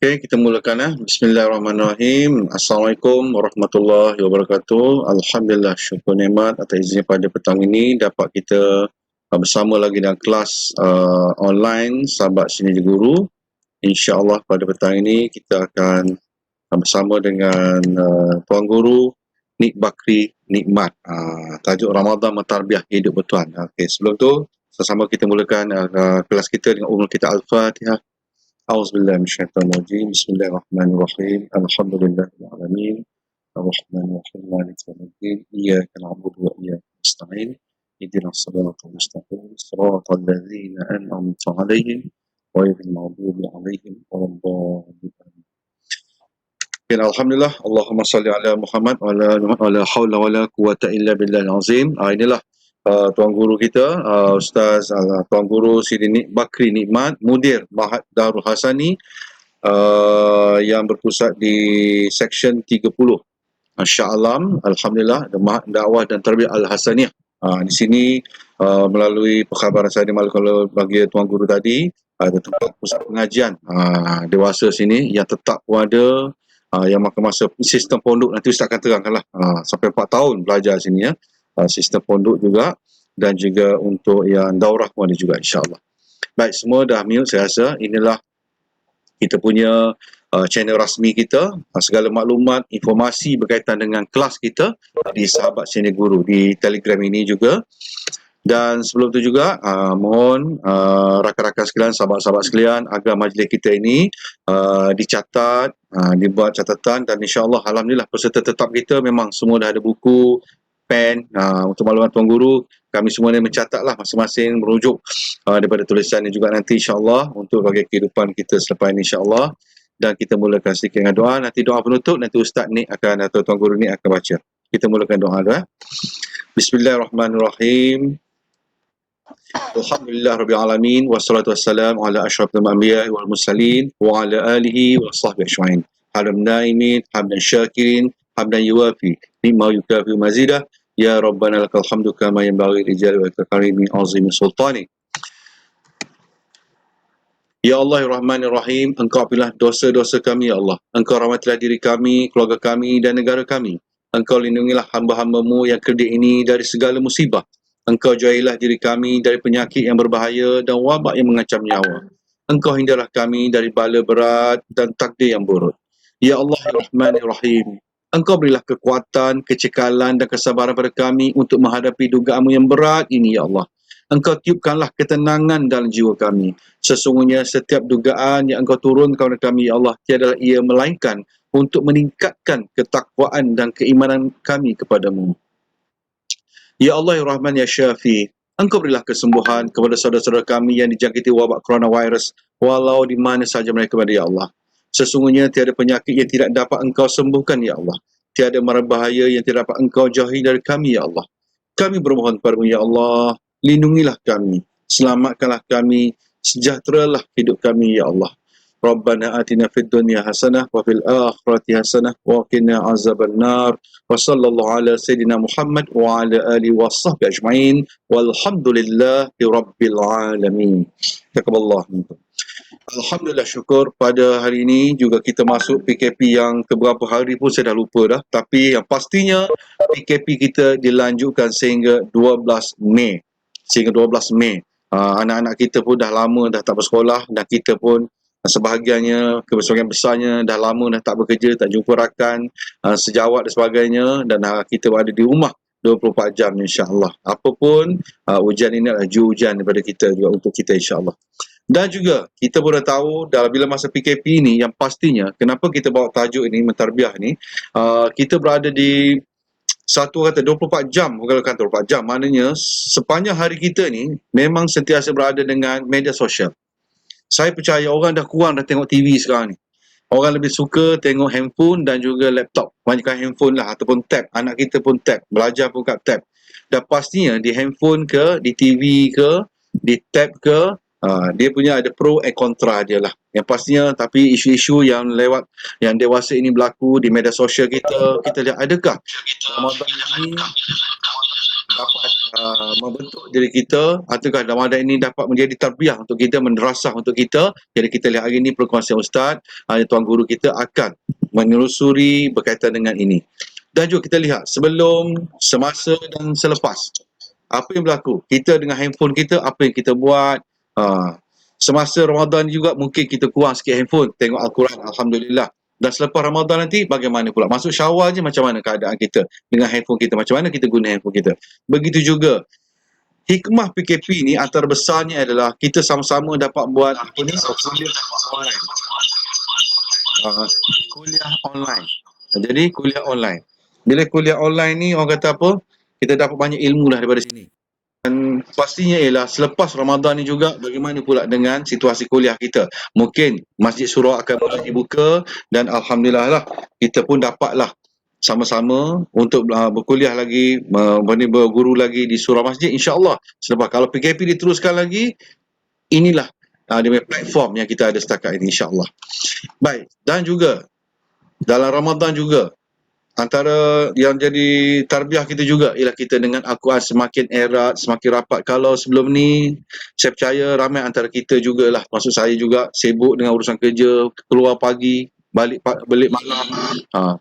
Okey, kita mulakan Bismillahirrahmanirrahim. Assalamualaikum warahmatullahi wabarakatuh. Alhamdulillah, syukur nikmat atas izin pada petang ini dapat kita bersama lagi dalam kelas online sahabat Sinergi Guru. InsyaAllah pada petang ini kita akan bersama dengan Tuan Guru Nik Bakri Nikmat. Tajuk Ramadan Mentarbiyah Hidup Bertuan. Okey, sebelum tu sama-sama kita mulakan kelas kita dengan umul kita Al-Fatihah. A'udzubillahi minasyaitonirrajim. Bismillahirrahmanirrahim. Alhamdulillahil alamin. Arrahmanirrahim. Maliki yaumiddin. Iyyaka na'budu wa iyyaka nasta'in. Ihdinas siratal mustaqim. Shiratal ladzina an'amta 'alaihim ghairil maghdubi alaihim waladdallin. Alhamdulillah. Allahumma salli ala Muhammad wa la haula wa la quwwata illa billahil azim. Inilah Tuan Guru kita, Ustaz Tuan Guru Sidi Bakri Nikmat, Mudir Mahat Darul Hasani yang berpusat di Seksyen 30 Shah Alam, Alhamdulillah, Mahat Dakwah dan Tarbiyah Al-Hasaniyah. Di sini melalui perkhabaran saya dimaklumkan bagi Tuan Guru tadi, ada tempat pusat pengajian dewasa sini yang tetap pun ada, yang makan masa sistem pondok nanti Ustaz akan terangkanlah, sampai 4 tahun belajar sini ya. Sistem pondok juga, dan juga untuk yang daurah pun ada juga, insyaAllah. Baik, semua dah mute saya rasa. Inilah kita punya channel rasmi kita, segala maklumat, informasi berkaitan dengan kelas kita di Sahabat Sinergi Guru di Telegram ini juga. Dan sebelum tu juga mohon rakan-rakan sekalian, sahabat-sahabat sekalian, agar majlis kita ini dicatat, dibuat catatan, dan insyaAllah alhamdulillah peserta tetap kita memang semua dah ada buku, pen. Untuk maklumat Tuan Guru, kami semua ni mencatatlah masing-masing merujuk daripada tulisannya juga nanti insyaAllah untuk bagi kehidupan kita selepas ini insyaAllah. Dan kita mulakan sedikit dengan doa, nanti doa penutup nanti Ustaz ni akan, atau Tuan Guru ni akan baca. Kita mulakan doa dulu. Bismillahirrahmanirrahim. Alhamdulillah Rabbil Alamin. Wassalatu wassalamu ala ashrafil anbiya wal mursalin wa ala alihi wa sahbihi ajma'in. Hamdan naimin, hamdan syakirin, hamdan yuwafi mimma yukafi mazidah. Ya Rabbana lakal hamdu kama yanbaghi li jalali wa karimi azimi sultani. Ya Allah, ya Rahman, ya Rahim, Engkau ampunilah dosa-dosa kami, ya Allah. Engkau rahmatilah diri kami, keluarga kami dan negara kami. Engkau lindungilah hamba-hamba-Mu yang kerdil ini dari segala musibah. Engkau jauhilah diri kami dari penyakit yang berbahaya dan wabak yang mengancam nyawa. Engkau hindarlah kami dari bala berat dan takdir yang buruk. Ya Allah, ya Rahman, ya Rahim, Engkau berilah kekuatan, kecekalan dan kesabaran pada kami untuk menghadapi dugaanmu yang berat ini, ya Allah. Engkau tiupkanlah ketenangan dalam jiwa kami. Sesungguhnya setiap dugaan yang Engkau turunkan kepada kami, ya Allah, tiadalah ia melainkan untuk meningkatkan ketakwaan dan keimanan kami kepadamu. Ya Allah, ya Rahman, ya Syafi, Engkau berilah kesembuhan kepada saudara-saudara kami yang dijangkiti wabak coronavirus, walau di mana saja mereka berada, ya Allah. Sesungguhnya tiada penyakit yang tidak dapat Engkau sembuhkan, ya Allah. Tiada mara bahaya yang tidak dapat Engkau jauhi dari kami, ya Allah. Kami bermohon padamu, ya Allah, lindungilah kami, selamatkanlah kami, sejahteralah hidup kami, ya Allah. Rabbana atina fid dunya hasanah wa fil akhirati hasanah wa qina azabannar. Wa sallallahu ala sayyidina Muhammad wa ala alihi wa sahbihi ajma'in. Walhamdulillahi rabbil alamin. Taqabbalallahu minkum. Alhamdulillah, syukur pada hari ini juga kita masuk PKP yang keberapa hari pun saya dah lupa dah. Tapi yang pastinya PKP kita dilanjutkan sehingga 12 Mei. Sehingga 12 Mei. Anak-anak kita pun dah lama dah tak bersekolah, dan kita pun sebahagiannya, kesebahagian besarnya dah lama dah tak bekerja, tak jumpa rakan, sejawat dan sebagainya, dan kita berada di rumah 24 jam insya-Allah. Apapun ujian ini adalah ujian daripada kita juga untuk kita insya-Allah. Dan juga kita pun dah tahu dalam bila masa PKP ini, yang pastinya kenapa kita bawa tajuk ini mentarbiyah ni, kita berada di satu kata 24 jam, bukan kata 24 jam, maknanya sepanjang hari kita ni memang sentiasa berada dengan media sosial. Saya percaya orang dah kurang dah tengok TV sekarang ni. Orang lebih suka tengok handphone dan juga laptop. Banyakkan handphone lah ataupun tab. Anak kita pun tab, belajar pun kat tab. Dan pastinya di handphone ke, di TV ke, di tab ke, dia punya ada pro and kontra dia lah. Yang pastinya, tapi isu-isu yang lewat, yang dewasa ini berlaku di media sosial kita lihat, adakah Ramadan ini dapat membentuk diri kita, ataukah Ramadan ini dapat menjadi tarbiyah untuk kita, madrasah untuk kita. Jadi kita lihat hari ini perkongsian Ustaz, Tuan Guru kita akan menelusuri berkaitan dengan ini. Dan juga kita lihat sebelum, semasa dan selepas. Apa yang berlaku? Kita dengan handphone kita, apa yang kita buat. Semasa Ramadan juga mungkin kita kurang sikit handphone, tengok Al-Quran, Alhamdulillah. Dan selepas Ramadan nanti bagaimana pula? Masuk Syawal je macam mana keadaan kita dengan handphone kita, macam mana kita guna handphone kita. Begitu juga hikmah PKP ni antara besarnya adalah kita sama-sama dapat buat apa ni, kuliah online. Kuliah online. Jadi kuliah online. Bila kuliah online ni orang kata apa? Kita dapat banyak ilmu lah daripada sini. Dan pastinya ialah selepas Ramadan ni juga bagaimana pula dengan situasi kuliah kita. Mungkin Masjid Surau akan mulai dibuka dan Alhamdulillah lah kita pun dapatlah sama-sama untuk berkuliah lagi, berguru lagi di surau masjid, insya-Allah. Sebab kalau PKP diteruskan lagi, inilah dia punya platform yang kita ada setakat ini, insya-Allah. Baik, dan juga dalam Ramadan juga antara yang jadi tarbiyah kita juga ialah kita dengan Al-Quran semakin erat, semakin rapat. Kalau sebelum ni saya percaya ramai antara kita jugalah, maksud saya juga sibuk dengan urusan kerja, keluar pagi, balik malam,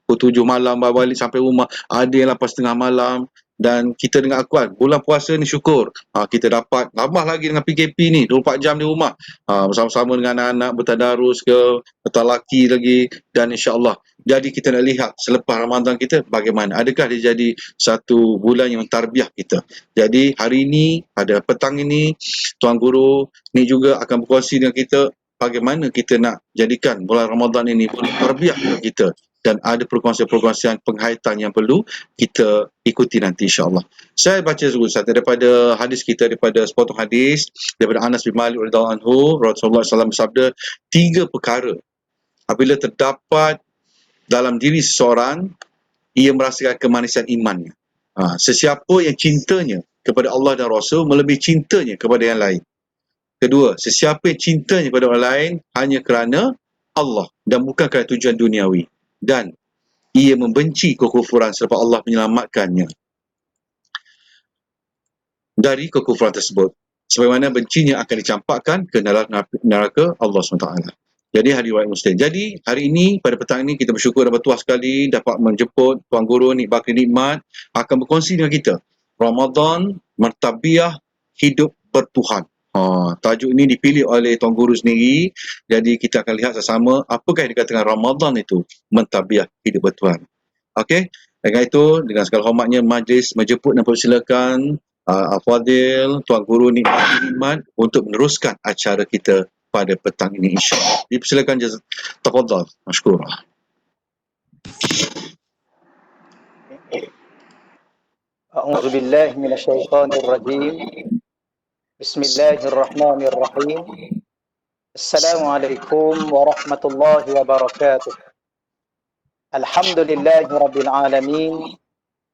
pukul 7 malam baru balik sampai rumah, ada yang lepas tengah malam. Dan kita dengan Al-Quran, bulan puasa ni syukur kita dapat tambah lagi dengan PKP ni 24 jam di rumah, bersama-sama dengan anak-anak bertadarus ke, bertalaki lagi. Dan insya-Allah, jadi kita nak lihat selepas Ramadan kita bagaimana. Adakah dia jadi satu bulan yang tarbiyah kita. Jadi hari ini, pada petang ini, Tuan Guru ni juga akan berkongsi dengan kita bagaimana kita nak jadikan bulan Ramadan ini bulan tarbiyah kita. Dan ada perkongsian-perkongsian penghayatan yang perlu kita ikuti nanti, insya-Allah. Saya baca dulu satu daripada hadis kita, daripada sepotong hadis daripada Anas bin Malik radhiyallahu anhu. Rasulullah SAW bersabda, 3 perkara apabila terdapat dalam diri seseorang, ia merasakan kemanisan imannya. Sesiapa yang cintanya kepada Allah dan Rasul melebihi cintanya kepada yang lain. Kedua, sesiapa yang cintanya kepada orang lain hanya kerana Allah dan bukan kerana tujuan duniawi. Dan ia membenci kekufuran selepas Allah menyelamatkannya dari kekufuran tersebut. Sebagaimana bencinya akan dicampakkan ke neraka Allah SWT. Jadi hari riwayat Muslim. Jadi hari ini, pada petang ini, kita bersyukur dan bertuah sekali dapat menjemput Tuan Guru Bakri Nikmat akan berkongsi dengan kita Ramadan Martabiah Hidup Bertuhan. Tajuk ini dipilih oleh Tuan Guru sendiri. Jadi kita akan lihat sama-sama apakah yang dikatakan Ramadan itu Martabiah Hidup Bertuhan. Okey, dengan itu, dengan segala hormatnya majlis menjemput dan persilakan Al-Fadil Tuan Guru Nikmat untuk meneruskan acara kita pada petang ini, insya-Allah. Dipersilakan, tafadhal. Masykurah. A'udzu billahi minasyaitonir rajim. Bismillahirrahmanirrahim. Assalamualaikum warahmatullahi wabarakatuh. Alhamdulillahi rabbil alamin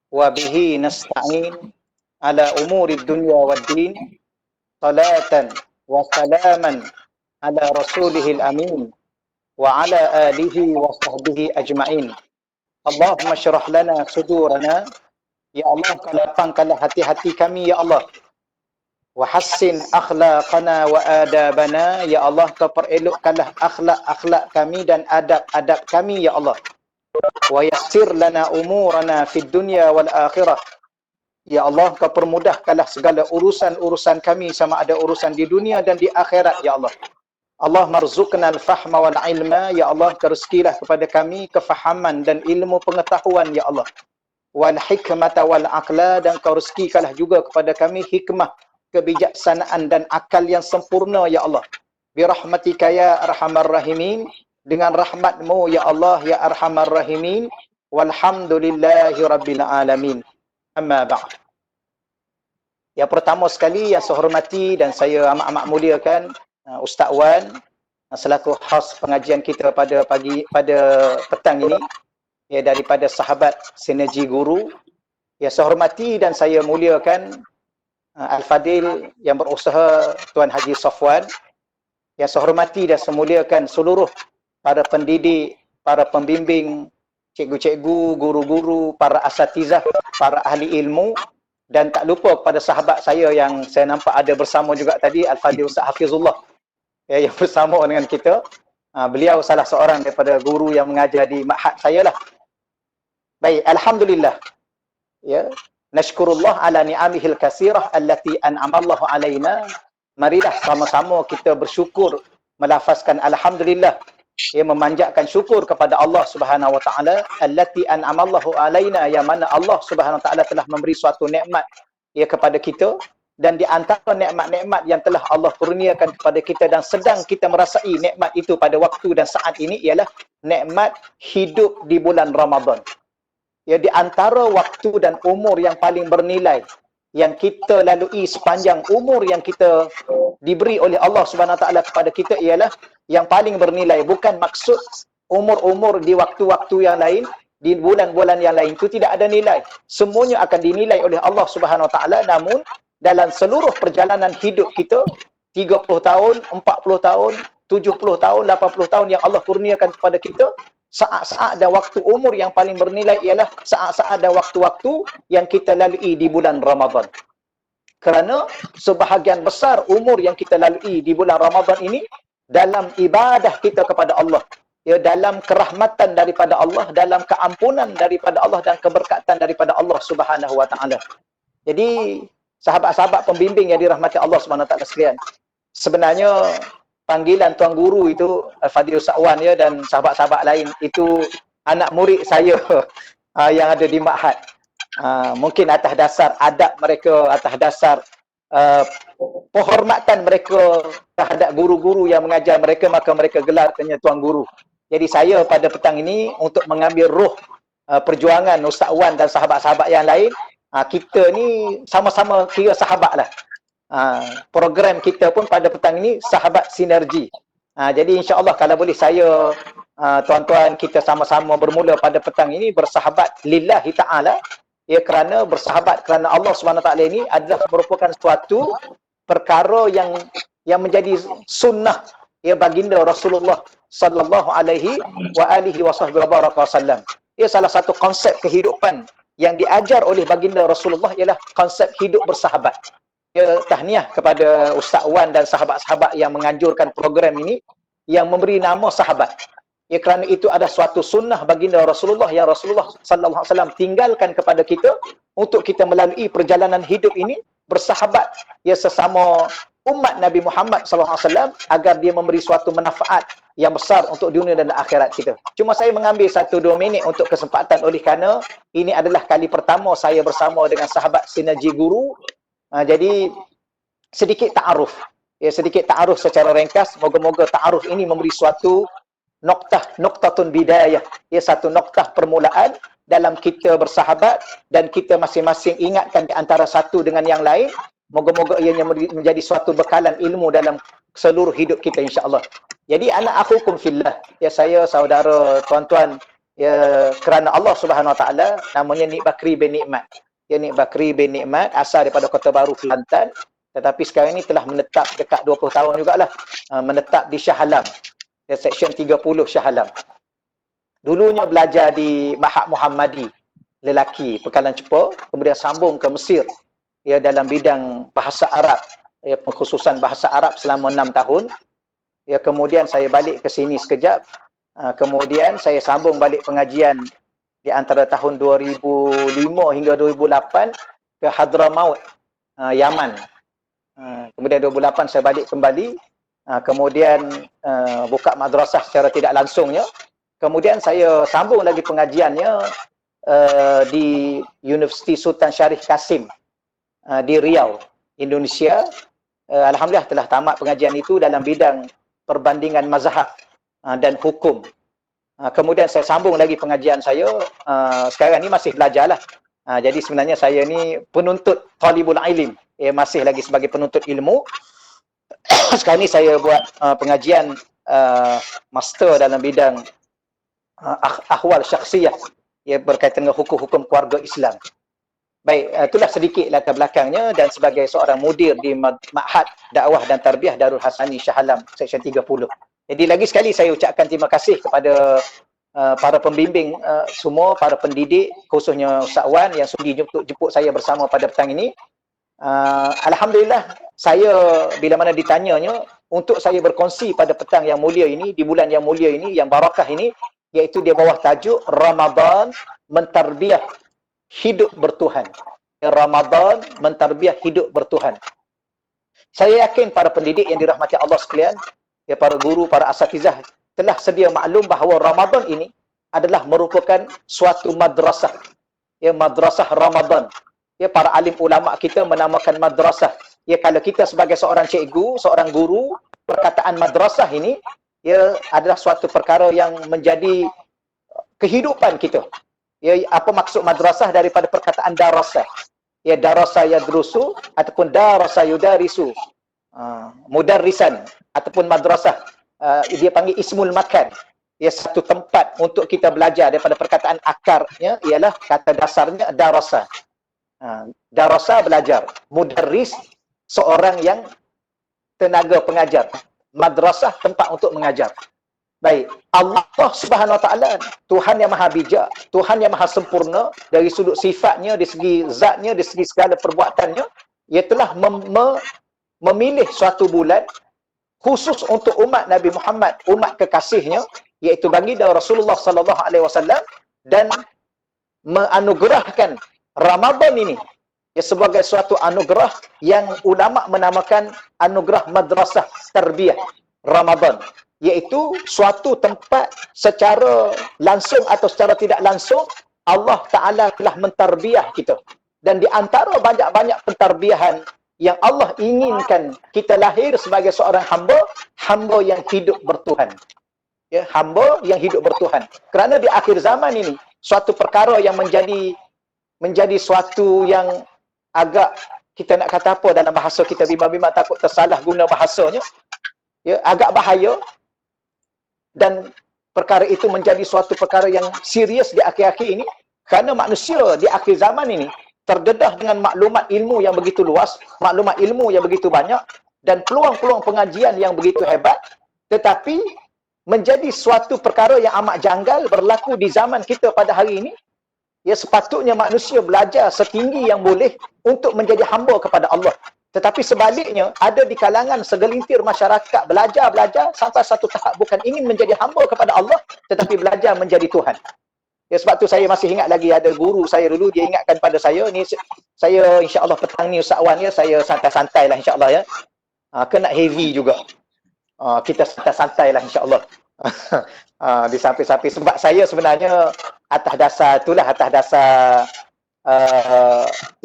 wa bihi nasta'in ala umuri dunya waddin. Salatan wa salaman ala rasulihil amin wa ala alihi wa sahbihi ajma'in. Allahumma syrah lana sudurana. Ya Allah, kau lapangkanlah hati-hati kami, ya Allah. Wa hassin akhlaqana wa adabana. Ya Allah, kau perelokkanlah akhlak-akhlak kami dan adab-adab kami, ya Allah. Wa yassir lana umurana fid dunya wal akhirah. Ya Allah, kau permudahkanlah segala urusan-urusan kami, sama ada urusan di dunia dan di akhirat, ya Allah. Allah marzuqna al-fahma wal ilma. Ya Allah, rezekilah kepada kami kefahaman dan ilmu pengetahuan, ya Allah. Wal hikmata wal aqla, dan kau rezekikanlah juga kepada kami hikmah, kebijaksanaan dan akal yang sempurna, ya Allah. Bi rahmatika ya arhamar rahimin, dengan rahmatmu ya Allah ya arhamar rahimin. Walhamdulillahi rabbil alamin. Amma ba'd. Yang pertama sekali yang saya hormati dan saya amat-amat muliakan Ustaz Wan selaku host pengajian kita pada petang ini, ya, daripada sahabat Sinergi Guru. Ya, saya hormati dan saya muliakan Al-Fadil yang berusaha Tuan Haji Safwan. Ya, saya hormati dan saya muliakan seluruh para pendidik, para pembimbing, cikgu-cikgu, guru-guru, para asatizah, para ahli ilmu Dan tak lupa kepada sahabat saya yang saya nampak ada bersama juga tadi, Al-Fadhil Ustaz Hafizullah, ya, yang bersama dengan kita. Beliau salah seorang daripada guru yang mengajar di ma'had saya lah. Baik, alhamdulillah. Ya, nashkurullah ala ni'amihil kasirah allati an'amallahu alaina. Marilah sama-sama kita bersyukur, melafazkan alhamdulillah, ia memanjatkan syukur kepada Allah Subhanahu wa taala allati an'amallahu alaina, yang mana Allah Subhanahu wa taala telah memberi suatu nikmat ia kepada kita, dan di antara nikmat-nikmat yang telah Allah kurniakan kepada kita dan sedang kita merasai nikmat itu pada waktu dan saat ini ialah nikmat hidup di bulan Ramadan. Ya, di antara waktu dan umur yang paling bernilai yang kita lalui sepanjang umur yang kita diberi oleh Allah Subhanahu Wa Taala kepada kita ialah yang paling bernilai. Bukan maksud umur-umur di waktu-waktu yang lain, di bulan-bulan yang lain itu tidak ada nilai. Semuanya akan dinilai oleh Allah Subhanahu Wa Taala. Namun dalam seluruh perjalanan hidup kita, 30 tahun, 40 tahun, 70 tahun, 80 tahun yang Allah kurniakan kepada kita, saat-saat dan waktu umur yang paling bernilai ialah saat-saat dan waktu-waktu yang kita lalui di bulan Ramadan. Kerana sebahagian besar umur yang kita lalui di bulan Ramadan ini dalam ibadah kita kepada Allah, ya, dalam kerahmatan daripada Allah, dalam keampunan daripada Allah dan keberkatan daripada Allah Subhanahu wa taala. Jadi sahabat-sahabat pembimbing yang dirahmati Allah Subhanahu wa taala sekalian, sebenarnya panggilan Tuan Guru itu Al-Fadhil Ustaz Wan, ya, dan sahabat-sahabat lain itu anak murid saya yang ada di Ma'had. Mungkin atas dasar adab mereka, atas dasar penghormatan mereka terhadap guru-guru yang mengajar mereka, maka mereka gelarkannya Tuan Guru. Jadi saya pada petang ini untuk mengambil roh perjuangan Ustaz Wan dan sahabat-sahabat yang lain, kita ni sama-sama kira sahabat lah. Program kita pun pada petang ini sahabat sinergi. Jadi insya-Allah kalau boleh saya, tuan-tuan, kita sama-sama bermula pada petang ini bersahabat lillahi ta'ala, ya, kerana bersahabat kerana Allah Subhanahu taala ini adalah merupakan suatu perkara yang menjadi sunnah, ya, baginda Rasulullah sallallahu alaihi wa alihi wasallam. Ya, salah satu konsep kehidupan yang diajar oleh baginda Rasulullah ialah konsep hidup bersahabat. Ya, tahniah kepada Ustaz Wan dan sahabat-sahabat yang menganjurkan program ini, yang memberi nama sahabat. Ya, kerana itu ada suatu sunnah baginda Rasulullah yang Rasulullah sallallahu alaihi wasallam tinggalkan kepada kita untuk kita melalui perjalanan hidup ini bersahabat, ya, sesama umat Nabi Muhammad sallallahu alaihi wasallam, agar dia memberi suatu manfaat yang besar untuk dunia dan akhirat kita. Cuma saya mengambil 1-2 minit untuk kesempatan oleh kerana ini adalah kali pertama saya bersama dengan sahabat sinergi guru. Jadi sedikit ta'aruf, ya, sedikit ta'aruf secara ringkas. Moga-moga ta'aruf ini memberi suatu noktatun bidayah, ya, satu noktah permulaan dalam kita bersahabat, dan kita masing-masing ingatkan di antara satu dengan yang lain. Moga-moga ianya menjadi suatu bekalan ilmu dalam seluruh hidup kita, insya-Allah. Jadi anak akhukum fillah, ya, saya saudara tuan-tuan, ya, kerana Allah Subhanahu wa taala, namanya Nik Bakri bin Nikmat. Ya, Nik Bakri bin Nikmat asal daripada Kota Baru, Kelantan, tetapi sekarang ini telah menetap dekat 20 tahun jugalah, menetap di Shah Alam, ya, Seksyen 30 Shah Alam. Dulunya belajar di Ma'had Muhammadi lelaki Pekalan Cepa, kemudian sambung ke Mesir, ya, dalam bidang bahasa Arab, ya, pengkhususan bahasa Arab selama 6 tahun. Ya, kemudian saya balik ke sini sekejap, kemudian saya sambung balik pengajian di antara tahun 2005 hingga 2008 ke Hadramaut, Yaman. Kemudian 2008 saya balik kembali, kemudian buka madrasah secara tidak langsungnya. Kemudian saya sambung lagi pengajiannya di Universiti Sultan Syarif Kasim di Riau, Indonesia. Alhamdulillah telah tamat pengajian itu dalam bidang perbandingan mazhab dan hukum. Kemudian saya sambung lagi pengajian saya, sekarang ni masih belajarlah. Jadi sebenarnya saya ni penuntut talibul ilim, masih lagi sebagai penuntut ilmu. Sekarang ni saya buat pengajian master dalam bidang ahwal syakhsiyah, ya, berkaitan dengan hukum-hukum keluarga Islam. Baik, itulah sedikit latar belakangnya, dan sebagai seorang mudir di Ma'had Dakwah dan Tarbiyah Darul Hasani Shah Alam Seksyen 30. Jadi lagi sekali saya ucapkan terima kasih kepada para pembimbing semua, para pendidik, khususnya Ustaz Wan yang sudi jemput saya bersama pada petang ini. Alhamdulillah, saya bila mana ditanyanya untuk saya berkongsi pada petang yang mulia ini, di bulan yang mulia ini, yang barakah ini, iaitu di bawah tajuk Ramadan Mentarbiah Hidup Bertuhan. Ramadan Mentarbiah Hidup Bertuhan. Saya yakin para pendidik yang dirahmati Allah sekalian, ya, para guru, para asatizah telah sedia maklum bahawa Ramadan ini adalah merupakan suatu madrasah. Ya, madrasah Ramadan. Ya, para alim ulama kita menamakan madrasah. Ya, kalau kita sebagai seorang cikgu, seorang guru, perkataan madrasah ini ya adalah suatu perkara yang menjadi kehidupan kita. Ya, apa maksud madrasah daripada perkataan darasah? Ya, darasa yadrusu ataupun darasa yudarisu. Mudarrisan ataupun madrasah, dia panggil ismul makan. Ya, satu tempat untuk kita belajar. Daripada perkataan akarnya ialah kata dasarnya darasa. Darasa belajar. Mudarris seorang yang tenaga pengajar. Madrasah tempat untuk mengajar. Baik, Allah Subhanahu Wa Taala, Tuhan yang maha bijak, Tuhan yang maha sempurna dari sudut sifatnya, dari segi zatnya, dari segi segala perbuatannya, ia telah memilih suatu bulan khusus untuk umat Nabi Muhammad, umat kekasihnya, iaitu baginda Rasulullah sallallahu alaihi wasallam, dan menganugerahkan Ramadan ini ya sebagai suatu anugerah yang ulama menamakan anugerah madrasah tarbiyah Ramadan, iaitu suatu tempat secara langsung atau secara tidak langsung Allah Ta'ala telah mentarbiah kita. Dan di antara banyak-banyak pentarbiahan yang Allah inginkan kita lahir sebagai seorang hamba yang hidup bertuhan. Ya, hamba yang hidup bertuhan. Kerana di akhir zaman ini suatu perkara yang menjadi suatu yang agak, kita nak kata apa dalam bahasa kita, bimbang-bimbang takut tersalah guna bahasanya, ya, agak bahaya, dan perkara itu menjadi suatu perkara yang serius di akhir-akhir ini, kerana manusia di akhir zaman ini terdedah dengan maklumat ilmu yang begitu luas, maklumat ilmu yang begitu banyak, dan peluang-peluang pengajian yang begitu hebat, tetapi menjadi suatu perkara yang amat janggal berlaku di zaman kita pada hari ini. Ya, sepatutnya manusia belajar setinggi yang boleh untuk menjadi hamba kepada Allah. Tetapi sebaliknya, ada di kalangan segelintir masyarakat belajar sampai satu tahap bukan ingin menjadi hamba kepada Allah, tetapi belajar menjadi Tuhan. Ya, sebab tu saya masih ingat lagi ada guru saya dulu, dia ingatkan pada saya, ni saya insya-Allah petang ni Ustaz Wan, ya, saya santai-santai lah insya-Allah, ya. Kena heavy juga. Kita santai-santai lah insya-Allah. Di samping-samping, sebab saya sebenarnya atas dasar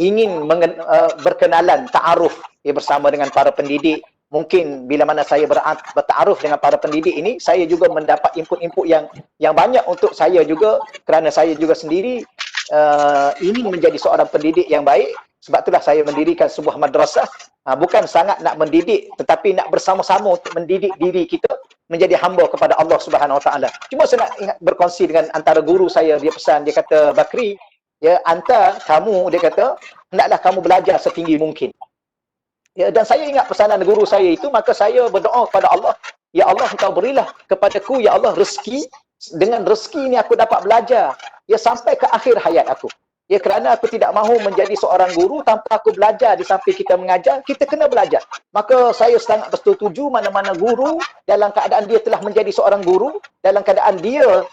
ingin berkenalan, ta'aruf ya, bersama dengan para pendidik. Mungkin bila mana saya bertaaruf dengan para pendidik ini, saya juga mendapat input-input yang banyak untuk saya juga, kerana saya juga sendiri ingin menjadi seorang pendidik yang baik. Sebab itulah saya mendirikan sebuah madrasah, bukan sangat nak mendidik, tetapi nak bersama-sama untuk mendidik diri kita menjadi hamba kepada Allah Subhanahu Wa Taala. Cuma saya nak berkongsi dengan antara guru saya, dia pesan, dia kata, Bakri, ya, anta kamu, dia kata, hendaklah kamu belajar setinggi mungkin. Ya, dan saya ingat pesanan guru saya itu, maka saya berdoa kepada Allah, ya Allah, engkau berilah kepadaku, ya Allah, rezeki, dengan rezeki ini aku dapat belajar ya sampai ke akhir hayat aku. Ya, kerana aku tidak mahu menjadi seorang guru tanpa aku belajar. Di samping kita mengajar, kita kena belajar. Maka saya sangat bersetuju mana-mana guru dalam keadaan dia telah menjadi seorang guru, dalam keadaan dia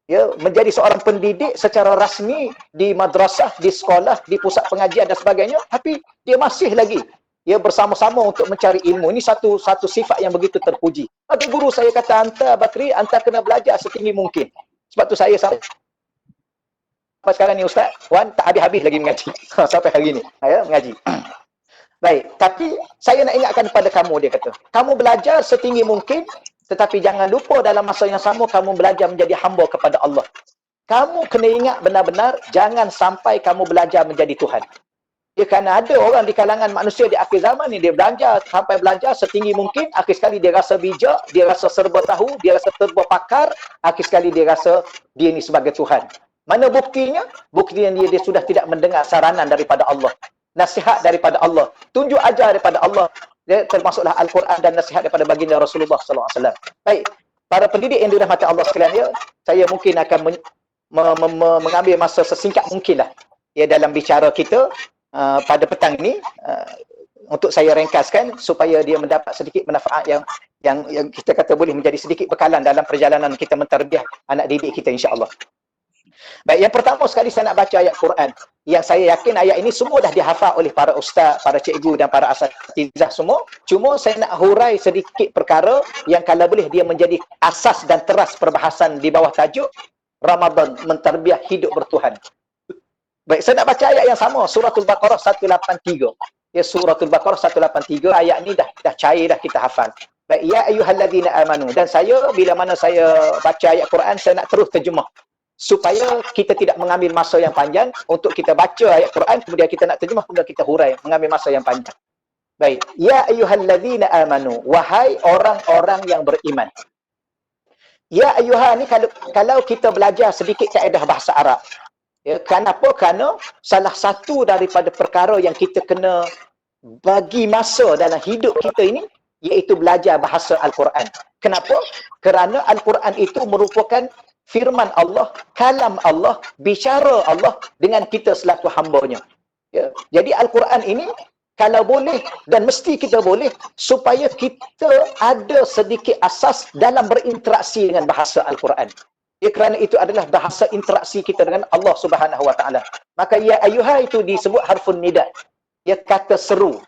ya menjadi seorang pendidik secara rasmi di madrasah, di sekolah, di pusat pengajian dan sebagainya, tapi dia masih lagi ya bersama-sama untuk mencari ilmu. Ini satu sifat yang begitu terpuji. Maka guru saya kata, anta Bakri, anta kena belajar setinggi mungkin. Sebab tu saya sampai sekarang ni Ustaz Wan tak habis-habis lagi mengaji sampai hari ni ya mengaji. Baik, tapi saya nak ingatkan kepada kamu, dia kata, kamu belajar setinggi mungkin, tetapi jangan lupa dalam masa yang sama kamu belajar menjadi hamba kepada Allah. Kamu kena ingat benar-benar, jangan sampai kamu belajar menjadi Tuhan. Ya, kerana ada orang di kalangan manusia di akhir zaman ni, dia belajar sampai belajar setinggi mungkin, akhir sekali dia rasa bijak, dia rasa serba tahu, dia rasa serba pakar, akhir sekali dia rasa dia ni sebagai Tuhan. Mana buktinya? Buktinya dia sudah tidak mendengar saranan daripada Allah, nasihat daripada Allah, tunjuk ajar daripada Allah, ya, termasuklah Al-Quran dan nasihat daripada baginda Rasulullah SAW. Baik, para pendidik yang dirahmati Allah sekalian, ya, saya mungkin akan mengambil masa sesingkat mungkinlah ya dalam bicara kita pada petang ini, untuk saya ringkaskan supaya dia mendapat sedikit manfaat yang kita kata boleh menjadi sedikit bekalan dalam perjalanan kita mentarbiah anak didik kita, insya-Allah. Baik, yang pertama sekali saya nak baca ayat Quran yang saya yakin ayat ini semua dah dihafal oleh para ustaz, para cikgu dan para asatizah semua. Cuma saya nak hurai sedikit perkara yang kalau boleh dia menjadi asas dan teras perbahasan di bawah tajuk Ramadan mentarbiah hidup bertuhan. Baik, saya nak baca ayat yang sama, Suratul Baqarah 183. Ya, Suratul Baqarah 183, ayat ni dah cair dah kita hafal. Baik, ya ayyuhallazina amanu, dan saya bila mana saya baca ayat Quran saya nak terus terjemah supaya kita tidak mengambil masa yang panjang untuk kita baca ayat Quran, kemudian kita nak terjemah, kemudian kita hurai, mengambil masa yang panjang. Baik, ya ayyuhallazina amanu, wahai orang-orang yang beriman. Ya ayyuha ni kalau kita belajar sedikit kaedah bahasa Arab. Ya, kenapa? Kerana salah satu daripada perkara yang kita kena bagi masa dalam hidup kita ini iaitu belajar bahasa Al-Quran. Kenapa? Kerana Al-Quran itu merupakan firman Allah, kalam Allah, bicara Allah dengan kita selaku hamba-Nya. Ya. Jadi Al-Quran ini kalau boleh dan mesti kita boleh supaya kita ada sedikit asas dalam berinteraksi dengan bahasa Al-Quran. Ya, kerana itu adalah bahasa interaksi kita dengan Allah Subhanahu Wa Taala. Maka ya ayyuha itu disebut harfun nida. Ya, kata seru.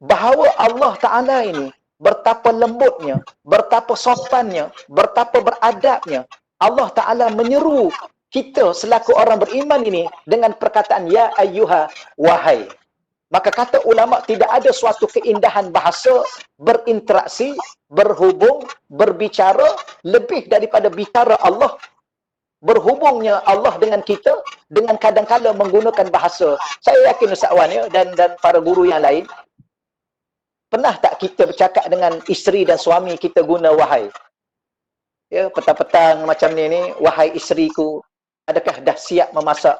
Bahawa Allah Taala ini betapa lembutnya, betapa sopannya, betapa beradabnya. Allah Ta'ala menyeru kita selaku orang beriman ini dengan perkataan ya ayyuha, wahai. Maka kata ulama tidak ada suatu keindahan bahasa berinteraksi, berhubung, berbicara lebih daripada bicara Allah, berhubungnya Allah dengan kita dengan kadang-kala menggunakan bahasa. Saya yakin Ustaz Wan ya, dan para guru yang lain, pernah tak kita bercakap dengan isteri dan suami kita guna wahai? Ya, petang-petang macam ni, wahai isteriku, adakah dah siap memasak?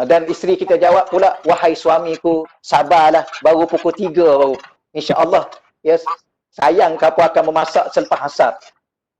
Dan isteri kita jawab pula, wahai suamiku, sabarlah, baru pukul 3 baru. InsyaAllah, ya, sayang kamu akan memasak selepas asar.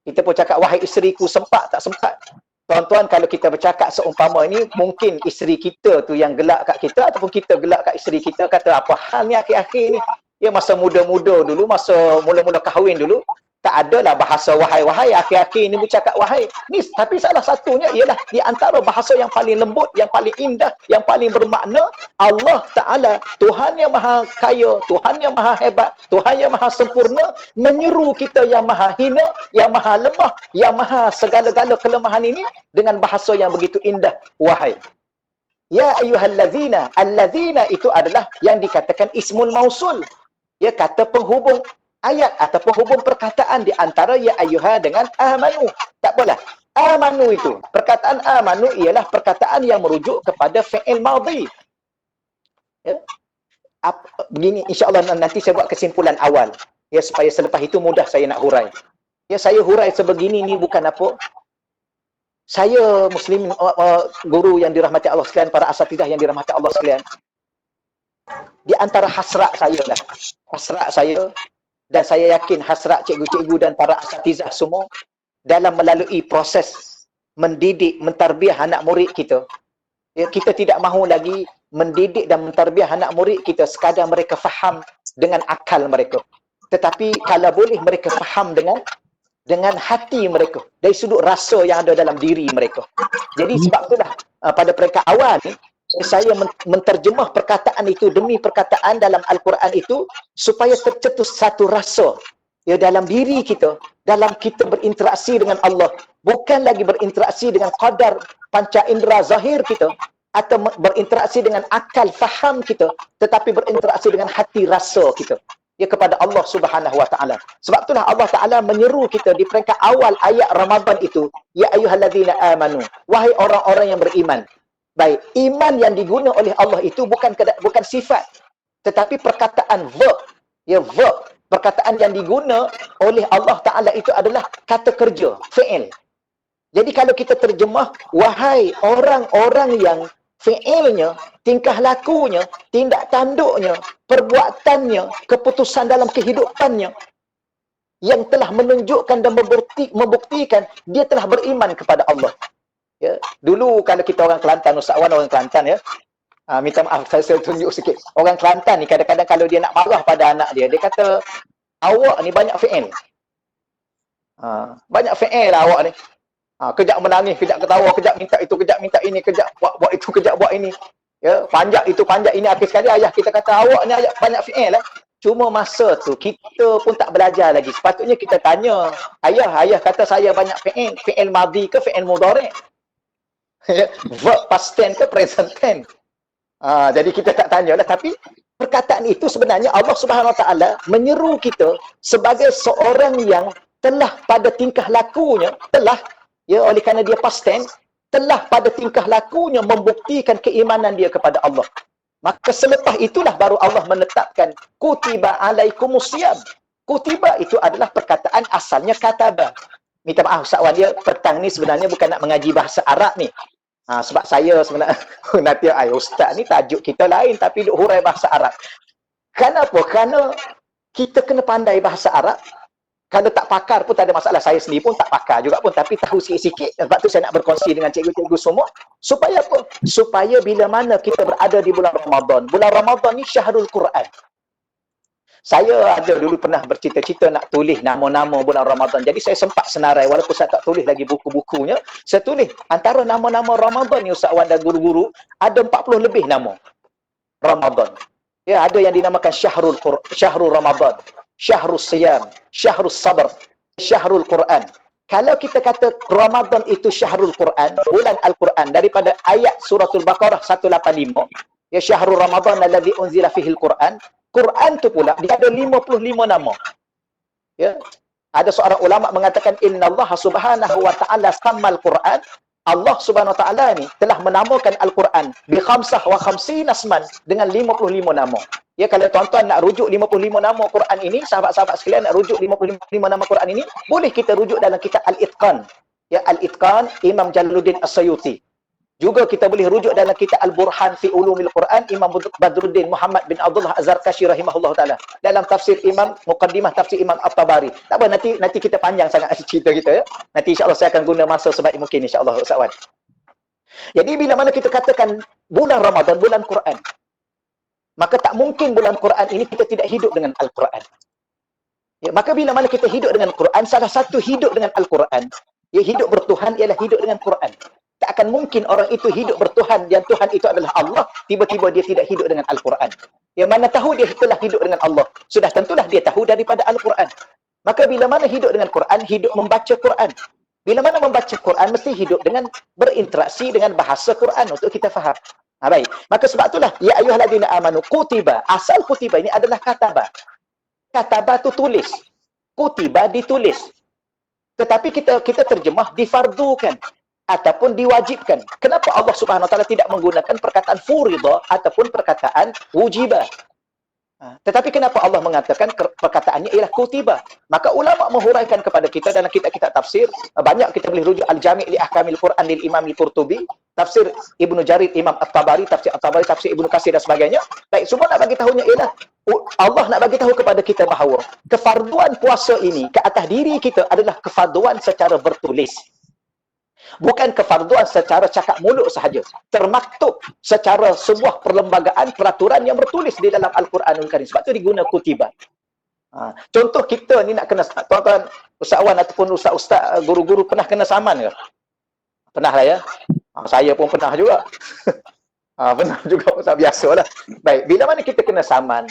Kita pun cakap, wahai isteriku, sempat tak sempat? Tuan-tuan, kalau kita bercakap seumpama ini, mungkin isteri kita tu yang gelak kat kita, ataupun kita gelak kat isteri kita, kata apa hal ni akhir-akhir ni? Ya, masa muda-muda dulu, masa mula-mula kahwin dulu, tak adalah bahasa wahai-wahai, akhir-akhir ini bercakap wahai. Ni, tapi salah satunya ialah di antara bahasa yang paling lembut, yang paling indah, yang paling bermakna, Allah Ta'ala, Tuhan yang maha kaya, Tuhan yang maha hebat, Tuhan yang maha sempurna, menyeru kita yang maha hina, yang maha lemah, yang maha segala-gala kelemahan ini dengan bahasa yang begitu indah, wahai. Ya ayyuhallazina, allazina itu adalah yang dikatakan ismul mausul. Ya, kata penghubung ayat ataupun hubung perkataan di antara ya ayyuha dengan amanu. Tak apalah. Amanu itu, perkataan amanu ialah perkataan yang merujuk kepada fi'il madhi. Ya. Begini, insya-Allah nanti saya buat kesimpulan awal. Ya, supaya selepas itu mudah saya nak hurai. Ya, saya hurai sebegini ni bukan apa. Saya muslim, guru yang dirahmati Allah sekalian, para asatidah yang dirahmati Allah sekalian. Di antara hasrat saya lah. Hasrat saya, dan saya yakin hasrat cikgu-cikgu dan para asatizah semua dalam melalui proses mendidik, mentarbiah anak murid kita. Ya, kita tidak mahu lagi mendidik dan mentarbiah anak murid kita sekadar mereka faham dengan akal mereka. Tetapi kalau boleh mereka faham dengan hati mereka, dari sudut rasa yang ada dalam diri mereka. Jadi sebab itulah pada peringkat awal ni, saya menterjemah perkataan itu demi perkataan dalam Al-Quran itu supaya tercetus satu rasa ya dalam diri kita, dalam kita berinteraksi dengan Allah, bukan lagi berinteraksi dengan qadar panca indera zahir kita atau berinteraksi dengan akal faham kita, tetapi berinteraksi dengan hati rasa kita ya kepada Allah Subhanahu Wa Taala. Sebab itulah Allah Taala menyeru kita di peringkat awal ayat Ramadan itu, ya ayyuhallazina amanu, wahai orang-orang yang beriman. Baik, iman yang diguna oleh Allah itu bukan sifat, tetapi perkataan verb. Ya, verb. Perkataan yang diguna oleh Allah Ta'ala itu adalah kata kerja, fi'il. Jadi kalau kita terjemah, wahai orang-orang yang fi'ilnya, tingkah lakunya, tindak tanduknya, perbuatannya, keputusan dalam kehidupannya, yang telah menunjukkan dan membuktikan dia telah beriman kepada Allah. Ya, dulu kalau kita orang Kelantan, Ustaz Wan orang Kelantan ya. Minta maaf saya tunjuk sikit. Orang Kelantan ni kadang-kadang kalau dia nak marah pada anak dia, dia kata awak ni banyak fi'il. Banyak fi'il lah awak ni. Kejap menangis, kejap ketawa, kejap minta itu, kejap minta ini, kejap buat itu, kejap buat ini. Ya, panjat itu, panjat ini. Akhir sekali ayah kita kata awak ni banyak fi'il lah. Cuma masa tu kita pun tak belajar lagi. Sepatutnya kita tanya, ayah kata saya banyak fi'il. Fi'il madhi ke fi'il mudhari'? Verb past tense ke present tense? Jadi kita tak tanyalah, tapi perkataan itu sebenarnya Allah Subhanahu Wa Taala menyeru kita sebagai seorang yang telah pada tingkah lakunya, oleh kerana dia past tense, telah pada tingkah lakunya membuktikan keimanan dia kepada Allah. Maka selepas itulah baru Allah menetapkan kutiba alaikumusiyam. Kutiba itu adalah perkataan asalnya kataba. Minta maaf Ustaz Wan, dia petang ni sebenarnya bukan nak mengaji bahasa Arab ni. Sebab saya sebenarnya nanti ustaz ni tajuk kita lain tapi duk hurai bahasa Arab. Kenapa? Kerana kita kena pandai bahasa Arab. Kalau tak pakar pun tak ada masalah. Saya sendiri pun tak pakar juga pun, tapi tahu sikit-sikit. Sebab tu saya nak berkongsi dengan cikgu-cikgu semua. Supaya apa? Supaya bila mana kita berada di bulan Ramadan. Bulan Ramadan ni syahrul Quran. Saya ada dulu pernah bercita-cita nak tulis nama-nama bulan Ramadan. Jadi saya sempat senarai, walaupun saya tak tulis lagi buku-bukunya, saya tulis antara nama-nama Ramadan ni Ustaz Wan dan guru-guru, ada 40 lebih nama Ramadan. Ya, ada yang dinamakan Syahrul Ramadan, Syahrul Siyam, Syahrul Sabr, Syahrul Quran. Kalau kita kata Ramadan itu Syahrul Quran, bulan Al-Quran, daripada ayat suratul Baqarah 185, ya Syahrul Ramadan alladzi unzila fihil Quran. Quran tu pula dia ada 55 nama. Ya. Ada seorang ulama mengatakan innallaha subhanahu wa ta'ala sammal Quran. Allah Subhanahu wa taala ni telah menamakan Al-Quran bi khamsah wa khamsina asman dengan 55 nama. Ya, kalau tuan-tuan nak rujuk 55 nama Quran ini, sahabat-sahabat sekalian nak rujuk 55 nama Quran ini, boleh kita rujuk dalam kitab Al-Itqan. Ya, Al-Itqan Imam Jalaluddin As-Sayuti. Juga kita boleh rujuk dalam kitab Al-Burhan fi Ulumil Quran Imam Badruddin Muhammad bin Abdullah Az-Zarkashi rahimahullah taala. Dalam tafsir Imam Muqaddimah tafsir Imam At-Tabari. Tak apa, nanti kita panjang sangat cerita kita ya. Nanti insya-Allah saya akan guna masa sebaik mungkin insya-Allah Ustaz Wan. Jadi bila mana kita katakan bulan Ramadan, bulan Quran, maka tak mungkin bulan Quran ini kita tidak hidup dengan Al-Quran. Ya, maka bila mana kita hidup dengan Quran, salah satu hidup dengan Al-Quran, ya hidup bertuhan ialah hidup dengan Quran. Tak akan mungkin orang itu hidup bertuhan dan Tuhan itu adalah Allah, tiba-tiba dia tidak hidup dengan Al-Quran. Yang mana tahu dia telah hidup dengan Allah, sudah tentulah dia tahu daripada Al-Quran. Maka bila mana hidup dengan Quran, hidup membaca Quran. Bila mana membaca Quran, mesti hidup dengan berinteraksi dengan bahasa Quran untuk kita faham. Baik. Maka sebab itulah, ya ayyuhalladzina amanu kutiba. Asal kutiba ini adalah kataba. Kataba tu tulis. Kutiba ditulis. Tetapi kita terjemah difardukan ataupun diwajibkan. Kenapa Allah Subhanahu wa taala tidak menggunakan perkataan furida ataupun perkataan wujibah? Tetapi kenapa Allah mengatakan perkataannya ialah kutiba? Maka ulama menghuraikan kepada kita dalam kitab-kitab tafsir, banyak kita boleh rujuk Al-Jami' li Ahkamil Quran lil Imam Al-Qurtubi, tafsir Ibnu Jarir Imam At-Tabari, tafsir At-Tabari, tafsir Ibnu Katsir dan sebagainya. Baik, semua nak bagi tahunya ialah Allah nak bagi tahu kepada kita bahawa kefarduan puasa ini ke atas diri kita adalah kefarduan secara bertulis. Bukan kefarduan secara cakap mulut sahaja. Termaktub secara sebuah perlembagaan peraturan yang bertulis di dalam Al-Quranul Karim. Sebab itu diguna kutiba. Contoh kita ni nak kena, tuan-tuan Ustaz Wan ataupun Ustaz-Ustaz guru-guru pernah kena saman ke? Pernah lah ya. Saya pun pernah juga. Pernah juga Ustaz, biasalah. Baik, bila mana kita kena saman?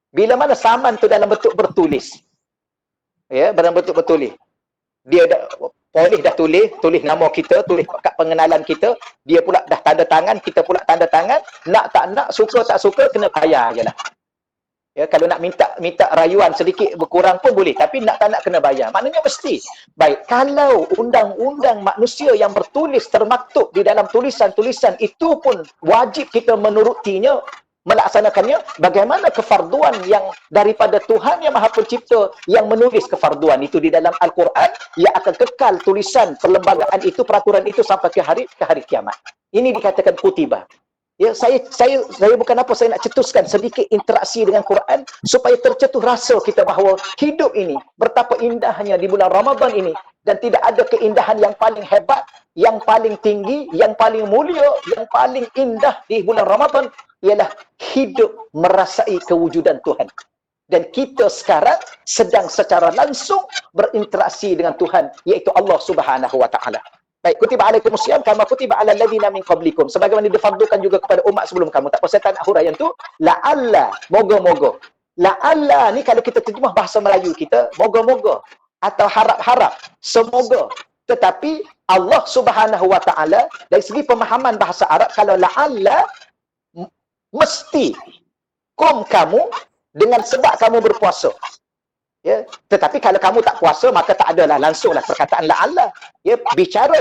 Bila mana saman tu dalam bentuk bertulis? Ya, dalam bentuk bertulis. Dia polis dah tulis nama kita, tulis kad pengenalan kita, dia pula dah tanda tangan, kita pula tanda tangan, nak tak nak, suka tak suka, kena bayar je lah. Ya, kalau nak minta rayuan sedikit berkurang pun boleh, tapi nak tak nak kena bayar. Maknanya mesti. Baik, kalau undang-undang manusia yang bertulis termaktub di dalam tulisan-tulisan itu pun wajib kita menurutinya, melaksanakannya, bagaimana kefarduan yang daripada Tuhan yang Maha Pencipta yang menulis kefarduan itu di dalam Al-Quran, ia akan kekal tulisan perlembagaan itu, peraturan itu sampai ke hari kiamat. Ini dikatakan kutiba. Ya, saya bukan apa, saya nak cetuskan sedikit interaksi dengan Quran supaya tercetus rasa kita bahawa hidup ini betapa indahnya di bulan Ramadan ini, dan tidak ada keindahan yang paling hebat, yang paling tinggi, yang paling mulia, yang paling indah di bulan Ramadan ialah hidup merasai kewujudan Tuhan. Dan kita sekarang sedang secara langsung berinteraksi dengan Tuhan, iaitu Allah Subhanahu wa taala. Baik, kutiba alaikumusiyam kama kutiba alal ladzina min qablikum. Sebagaimana difardukan juga kepada umat sebelum kamu. Tak apa, saya tak nak huraian tu. La'alla, moga-moga. La'alla ni kalau kita terjemah bahasa Melayu kita, moga-moga atau harap-harap, semoga. Tetapi Allah Subhanahu wa taala dari segi pemahaman bahasa Arab, kalau la'alla mesti kamu dengan sebab kamu berpuasa. Ya, tetapi kalau kamu tak puasa, maka tak adalah langsunglah perkataan la'alla. Ya, bicara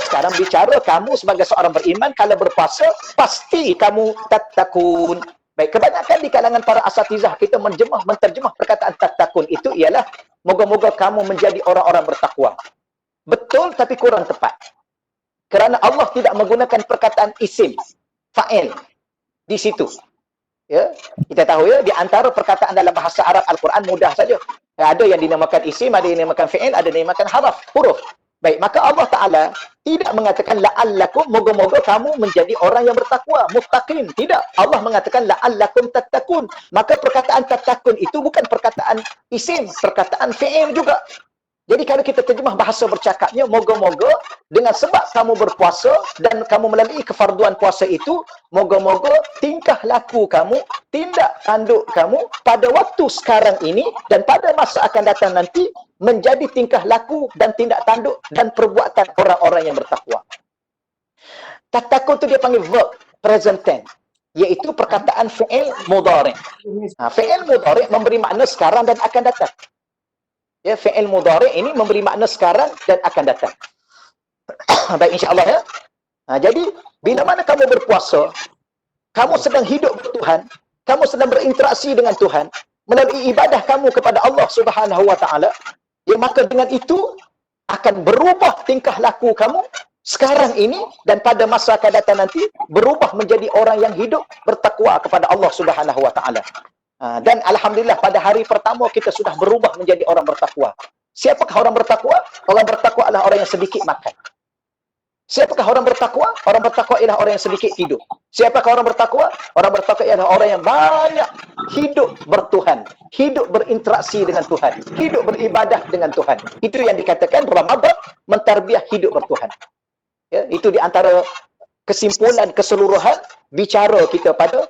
kamu sebagai seorang beriman, kalau berpuasa pasti kamu tattaqun. Baik, kebanyakan di kalangan para asatizah kita menterjemah perkataan tattaqun itu ialah moga-moga kamu menjadi orang-orang bertakwa. Betul, tapi kurang tepat. Kerana Allah tidak menggunakan perkataan isim, fa'il di situ. Ya, kita tahu ya, di antara perkataan dalam bahasa Arab Al-Quran mudah saja. Ada yang dinamakan isim, ada yang dinamakan fi'il, ada yang dinamakan huruf. Baik, maka Allah Ta'ala tidak mengatakan la'allakum, moga-moga kamu menjadi orang yang bertakwa, muttaqin. Tidak. Allah mengatakan la'allakum tattaqun. Maka perkataan tattaqun itu bukan perkataan isim, perkataan fi'il juga. Jadi kalau kita terjemah bahasa bercakapnya, moga-moga dengan sebab kamu berpuasa dan kamu melalui kefarduan puasa itu, moga-moga tingkah laku kamu, tindak tanduk kamu pada waktu sekarang ini dan pada masa akan datang nanti menjadi tingkah laku dan tindak tanduk dan perbuatan orang-orang yang bertakwa. Tattaqun itu dia panggil verb, present tense, iaitu perkataan fi'il mudhari'. Fi'il mudhari' memberi makna sekarang dan akan datang. Ya, fi'il mudhari' ini memberi makna sekarang dan akan datang. Baik, insya-Allah ya. Jadi bila mana kamu berpuasa, kamu sedang hidup bertuhan, kamu sedang berinteraksi dengan Tuhan melalui ibadah kamu kepada Allah Subhanahu wa taala, ya, maka dengan itu akan berubah tingkah laku kamu sekarang ini dan pada masa akan datang nanti berubah menjadi orang yang hidup bertakwa kepada Allah Subhanahu wa taala. Dan alhamdulillah pada hari pertama kita sudah berubah menjadi orang bertakwa. Siapakah orang bertakwa? Orang bertakwa adalah orang yang sedikit makan. Siapakah orang bertakwa? Orang bertakwa ialah orang yang sedikit tidur. Siapakah orang bertakwa? Orang bertakwa ialah orang yang banyak hidup bertuhan, hidup berinteraksi dengan Tuhan, hidup beribadah dengan Tuhan. Itu yang dikatakan Ramadan mentarbiah hidup bertuhan. Ya, itu di antara kesimpulan keseluruhan bicara kita pada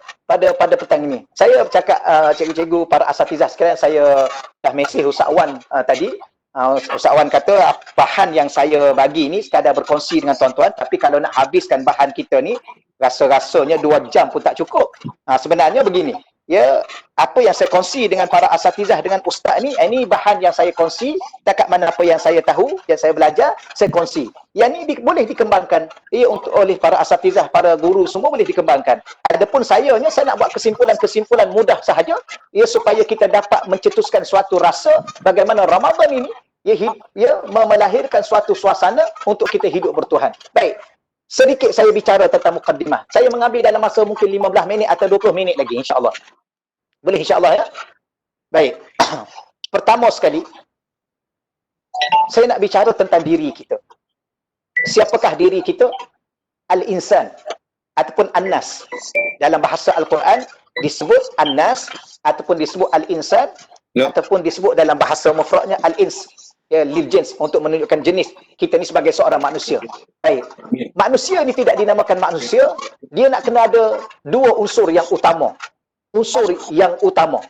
petang ini. Saya bercakap cikgu-cikgu para asatizah sekalian, saya dah mesej Ustaz Wan tadi. Ustaz Wan kata bahan yang saya bagi ni sekadar berkongsi dengan tuan-tuan, tapi kalau nak habiskan bahan kita ni rasa-rasanya 2 jam pun tak cukup. Sebenarnya begini, ya, apa yang saya kongsi dengan para asatizah dengan ustaz ni, ini bahan yang saya kongsi, dekat mana apa yang saya tahu, yang saya belajar, saya kongsi. Yang ni boleh dikembangkan, untuk oleh para asatizah, para guru semua boleh dikembangkan. Adapun saya nak buat kesimpulan-kesimpulan mudah sahaja, ya, supaya kita dapat mencetuskan suatu rasa bagaimana Ramadan ini melahirkan suatu suasana untuk kita hidup bertuhan. Baik, sedikit saya bicara tentang mukaddimah. Saya mengambil dalam masa mungkin 15 minit atau 20 minit lagi, insya-Allah. Boleh insya-Allah ya? Baik. Pertama sekali, saya nak bicara tentang diri kita. Siapakah diri kita? Al-insan ataupun an-nas. Dalam bahasa Al-Quran disebut an-nas ataupun disebut al-insan, ataupun disebut dalam bahasa mufradnya al-ins. Ya, lil jins, untuk menunjukkan jenis kita ni sebagai seorang manusia. Baik. Manusia ni tidak dinamakan manusia, dia nak kena ada 2 unsur yang utama. Unsur yang utama.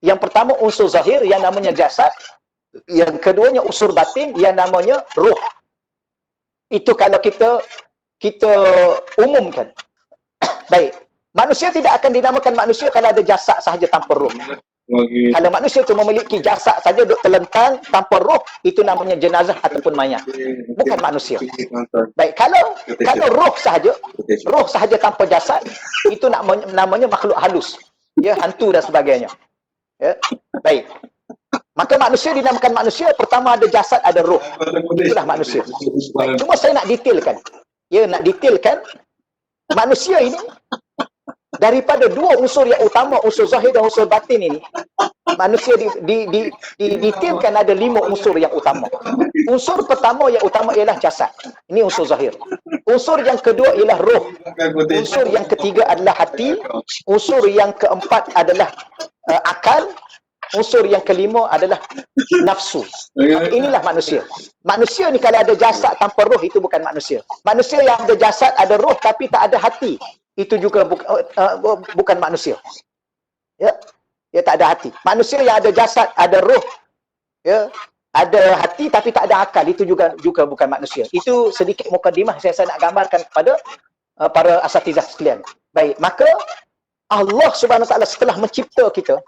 Yang pertama unsur zahir yang namanya jasad, yang keduanya unsur batin yang namanya ruh. Itu kalau kita umumkan. Baik. Manusia tidak akan dinamakan manusia kalau ada jasad sahaja tanpa ruh. Kalau manusia itu memiliki jasad saja duk terlentang tanpa roh, itu namanya jenazah ataupun mayat. Bukan manusia. Baik, kalau roh sahaja tanpa jasad, itu namanya makhluk halus. Ya, hantu dan sebagainya. Ya. Baik. Maka manusia dinamakan manusia, pertama ada jasad, ada roh. Itulah manusia. Baik, cuma saya nak detailkan. Ya, nak detailkan manusia ini daripada dua unsur yang utama, unsur zahir dan unsur batin ini, manusia ditimkan ada 5 unsur yang utama. Unsur pertama yang utama ialah jasad. Ini unsur zahir. Unsur yang kedua ialah roh. Unsur yang ketiga adalah hati. Unsur yang keempat adalah akal. Unsur yang kelima adalah nafsu. Inilah manusia. Manusia ni kalau ada jasad tanpa roh, itu bukan manusia. Manusia yang ada jasad, ada roh tapi tak ada hati, itu juga bukan manusia. Ya, dia tak ada hati. Manusia yang ada jasad, ada roh, ya, ada hati tapi tak ada akal, itu juga bukan manusia. Itu sedikit mukadimah saya nak gambarkan kepada para asatizah sekalian. Baik, maka Allah Subhanahu Wa Taala setelah mencipta kita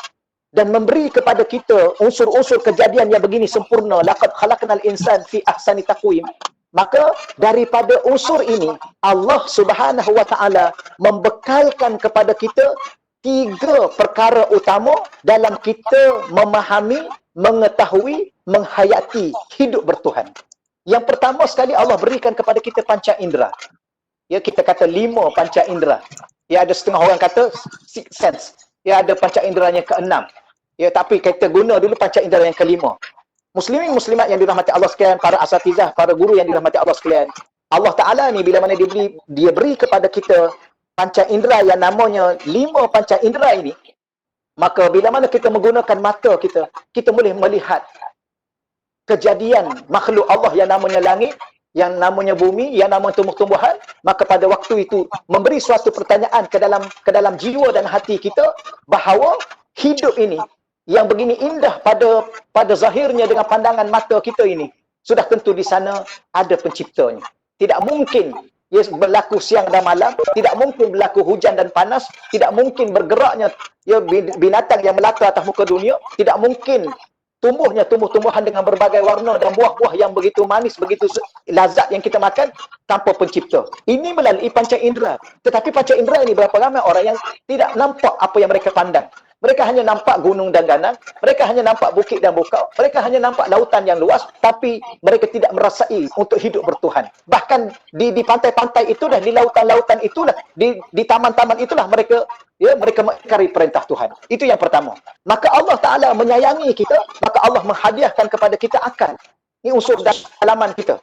dan memberi kepada kita unsur-unsur kejadian yang begini sempurna, laqad khalaqnal insan fi ahsani taqwim, maka daripada unsur ini Allah Subhanahu Wa Taala membekalkan kepada kita 3 perkara utama dalam kita memahami, mengetahui, menghayati hidup bertuhan. Yang pertama sekali Allah berikan kepada kita panca indera. Ya, kita kata 5 panca indera. Ya, ada setengah orang kata 6 sense. Ya, ada panca indera yang ke-6. Ya, tapi kita guna dulu panca indera yang ke-5. Muslimin muslimat yang dirahmati Allah sekalian, para asatizah, para guru yang dirahmati Allah sekalian, Allah Ta'ala ni bila mana dia beri kepada kita panca indera yang namanya 5 panca indera ini, maka bila mana kita menggunakan mata kita, kita boleh melihat kejadian makhluk Allah yang namanya langit, yang namanya bumi, yang namanya tumbuh-tumbuhan. Maka pada waktu itu memberi suatu pertanyaan ke dalam jiwa dan hati kita bahawa hidup ini yang begini indah pada zahirnya dengan pandangan mata kita ini, sudah tentu di sana ada penciptanya. Tidak mungkin berlaku siang dan malam, tidak mungkin berlaku hujan dan panas, tidak mungkin bergeraknya binatang yang melata atas muka dunia, tidak mungkin tumbuhnya tumbuh-tumbuhan dengan berbagai warna dan buah-buah yang begitu manis, begitu lazat yang kita makan tanpa pencipta. Ini melalui panca indera. Tetapi panca indera ini berapa ramai orang yang tidak nampak apa yang mereka pandang. Mereka hanya nampak gunung dan danau, mereka hanya nampak bukit dan bukau, mereka hanya nampak lautan yang luas, tapi mereka tidak merasai untuk hidup bertuhan. Bahkan di pantai-pantai itulah, di lautan-lautan itulah, di taman-taman itulah mereka mengingkari perintah Tuhan. Itu yang pertama. Maka Allah Ta'ala menyayangi kita, maka Allah menghadiahkan kepada kita akal. Ini unsur dalaman kita.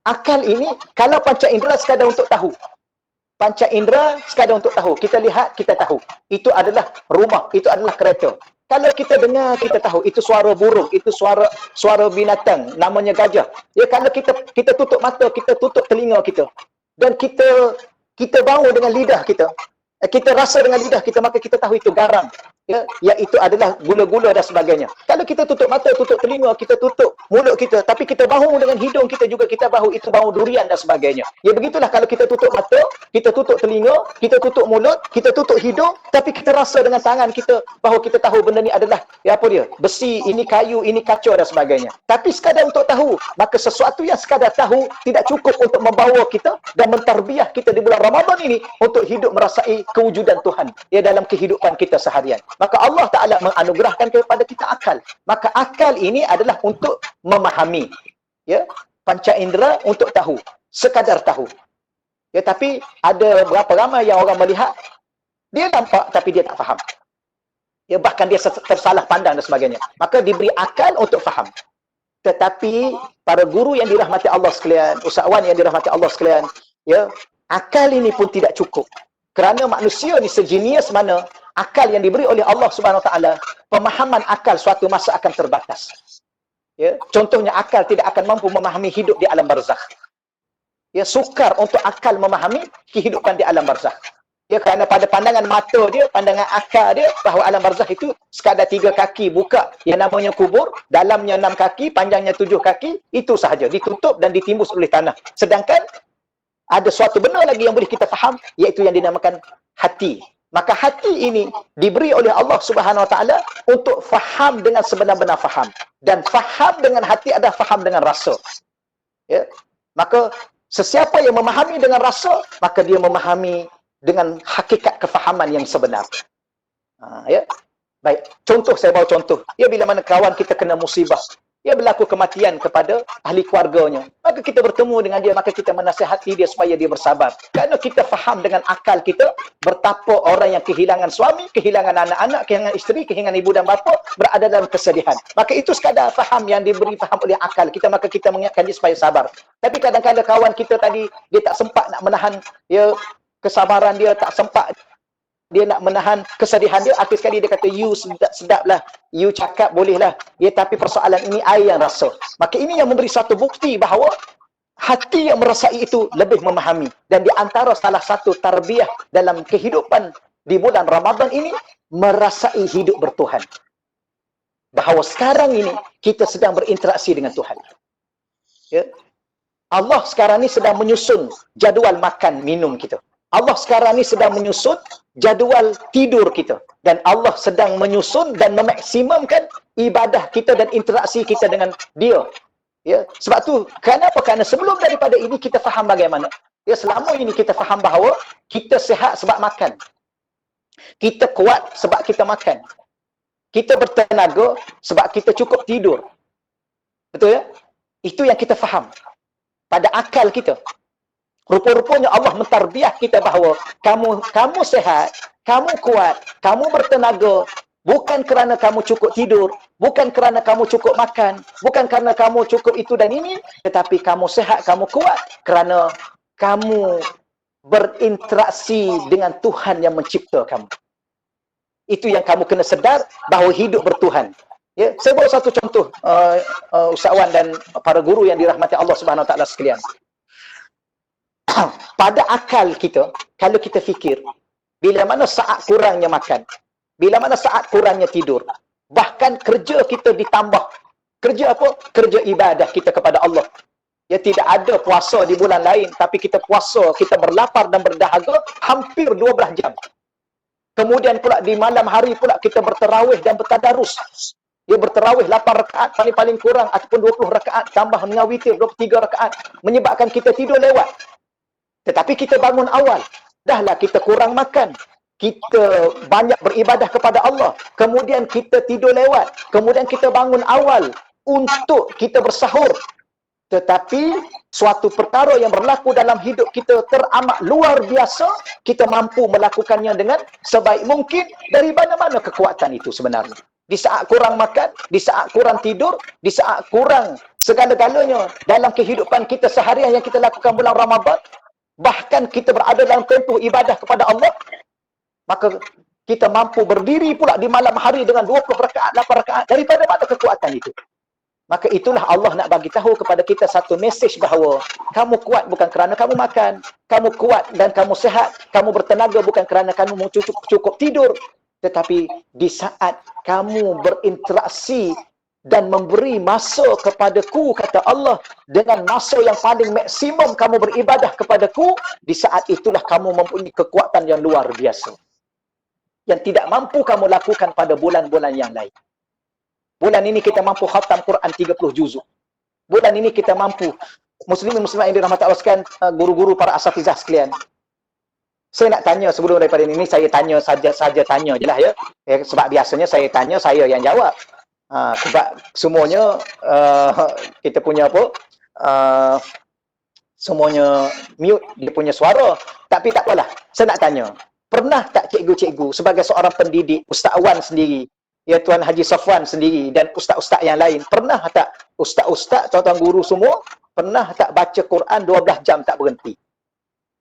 Akal ini, kalau panca indera sekadar untuk tahu. Panca indera sekadar untuk tahu. Kita lihat, kita tahu. Itu adalah rumah, itu adalah kereta. Kalau kita dengar, kita tahu. Itu suara burung, itu suara binatang, namanya gajah. Ya, kalau kita tutup mata, kita tutup telinga kita. Dan kita bau dengan lidah kita. Kita rasa dengan lidah kita, maka kita tahu itu garam. Ya, iaitu adalah gula-gula dan sebagainya. Kalau kita tutup mata, tutup telinga, kita tutup mulut kita, tapi kita bau dengan hidung kita juga, kita bau itu bau durian dan sebagainya. Ya, begitulah kalau kita tutup mata, kita tutup telinga, kita tutup mulut, kita tutup hidung, tapi kita rasa dengan tangan kita bahawa kita tahu benda ni adalah besi, ini kayu, ini kaca dan sebagainya. Tapi sekadar untuk tahu, maka sesuatu yang sekadar tahu tidak cukup untuk membawa kita dan mentarbiah kita di bulan Ramadan ini untuk hidup merasai kewujudan Tuhan ya dalam kehidupan kita seharian. Maka Allah Ta'ala menganugerahkan kepada kita akal. Maka akal ini adalah untuk memahami. Ya, panca indera untuk tahu. Sekadar tahu. Ya, tapi ada berapa ramai yang orang melihat, dia nampak tapi dia tak faham. Ya, bahkan dia tersalah pandang dan sebagainya. Maka diberi akal untuk faham. Tetapi para guru yang dirahmati Allah sekalian, usahawan yang dirahmati Allah sekalian, ya, akal ini pun tidak cukup. Kerana manusia ni sejenius mana, akal yang diberi oleh Allah Subhanahu Wa Taala, pemahaman akal suatu masa akan terbatas. Ya, contohnya akal tidak akan mampu memahami hidup di alam barzakh. Ya, sukar untuk akal memahami kehidupan di alam barzakh. Ya, kerana pada pandangan mata dia, pandangan akal dia, bahawa alam barzakh itu sekadar 3 kaki buka yang namanya kubur, dalamnya 6 kaki, panjangnya 7 kaki, itu sahaja, ditutup dan ditimbus oleh tanah. Sedangkan ada suatu benda lagi yang boleh kita faham, iaitu yang dinamakan hati. Maka hati ini diberi oleh Allah Subhanahu Wa Taala untuk faham dengan sebenar-benar faham. Dan faham dengan hati adalah faham dengan rasa. Ya? Maka sesiapa yang memahami dengan rasa, maka dia memahami dengan hakikat kefahaman yang sebenar. Ya? Baik, contoh, saya bawa contoh. Ya, bila mana kawan kita kena musibah, ia berlaku kematian kepada ahli keluarganya. Maka kita bertemu dengan dia, maka kita menasihati dia supaya dia bersabar. Kerana kita faham dengan akal kita betapa orang yang kehilangan suami, kehilangan anak-anak, kehilangan isteri, kehilangan ibu dan bapa berada dalam kesedihan. Maka itu sekadar faham yang diberi faham oleh akal kita, maka kita mengingatkan dia supaya sabar. Tapi kadang-kadang kawan kita tadi, dia tak sempat nak menahan ya kesabaran dia, tak sempat dia nak menahan kesedihan dia, akhir sekali dia kata, you sedap lah, you cakap boleh lah, ya, tapi persoalan ini I yang rasa. Maka ini yang memberi satu bukti bahawa hati yang merasai itu lebih memahami. Dan di antara salah satu tarbiyah dalam kehidupan di bulan Ramadan ini, merasai hidup bertuhan. Bahawa sekarang ini kita sedang berinteraksi dengan Tuhan. Ya. Allah sekarang ini sedang menyusun jadual makan minum kita. Allah sekarang ini sedang menyusun jadual tidur kita. Dan Allah sedang menyusun dan memaksimumkan ibadah kita dan interaksi kita dengan dia. Ya, sebab tu, kenapa? Kerana sebelum daripada ini kita faham bagaimana. Ya, selama ini kita faham bahawa kita sihat sebab makan. Kita kuat sebab kita makan. Kita bertenaga sebab kita cukup tidur. Betul ya? Itu yang kita faham. Pada akal kita. Rupa-rupanya Allah mentarbiah kita bahawa kamu sihat, kamu kuat, kamu bertenaga, bukan kerana kamu cukup tidur, bukan kerana kamu cukup makan, bukan kerana kamu cukup itu dan ini, tetapi kamu sihat, kamu kuat kerana kamu berinteraksi dengan Tuhan yang mencipta kamu. Itu yang kamu kena sedar bahawa hidup bertuhan. Ya, saya bawa satu contoh Ustaz Wan dan para guru yang dirahmati Allah Subhanahu Wa Taala sekalian. Pada akal kita, kalau kita fikir, bila mana saat kurangnya makan, bila mana saat kurangnya tidur, bahkan kerja kita ditambah. Kerja apa? Kerja ibadah kita kepada Allah. Ya, tidak ada puasa di bulan lain, tapi kita puasa, kita berlapar dan berdahaga hampir 12 jam. Kemudian pula di malam hari pula kita bertarawih dan bertadarus. Dia bertarawih 8 rakaat paling-paling kurang ataupun 20 rakaat tambah dengan witir 23 rakaat, menyebabkan kita tidur lewat. Tetapi kita bangun awal. Dahlah kita kurang makan. Kita banyak beribadah kepada Allah. Kemudian kita tidur lewat. Kemudian kita bangun awal untuk kita bersahur. Tetapi suatu perkara yang berlaku dalam hidup kita teramat luar biasa, kita mampu melakukannya dengan sebaik mungkin. Dari mana-mana kekuatan itu sebenarnya? Di saat kurang makan, di saat kurang tidur, di saat kurang segala-galanya dalam kehidupan kita seharian yang kita lakukan bulan Ramadan, bahkan kita berada dalam tempoh ibadah kepada Allah, maka kita mampu berdiri pula di malam hari dengan 20 rakaat, 8 rakaat. Daripada mana kekuatan itu? Maka itulah Allah nak bagi tahu kepada kita satu mesej bahawa kamu kuat bukan kerana kamu makan, kamu kuat dan kamu sihat, kamu bertenaga bukan kerana kamu cukup tidur, tetapi di saat kamu berinteraksi dan memberi masa kepadaku, kata Allah, dengan masa yang paling maksimum kamu beribadah kepadaku, di saat itulah kamu mempunyai kekuatan yang luar biasa. Yang tidak mampu kamu lakukan pada bulan-bulan yang lain. Bulan ini kita mampu khatam Quran 30 juzuk. Bulan ini kita mampu, muslimin-muslimat yang dirahmati Allah sekalian, guru-guru para asatizah sekalian. Saya nak tanya sebelum daripada ini, saya tanya saja tanya je lah ya. Sebab biasanya saya tanya, saya yang jawab. Sebab semuanya kita punya apa? Semuanya mute dia punya suara. Tapi tak apalah. Saya nak tanya. Pernah tak cikgu-cikgu sebagai seorang pendidik, Ustaz Wan sendiri, ya Tuan Haji Safwan sendiri dan ustaz-ustaz yang lain, pernah tak ustaz-ustaz, tuan-tuan guru semua, pernah tak baca Quran 12 jam tak berhenti?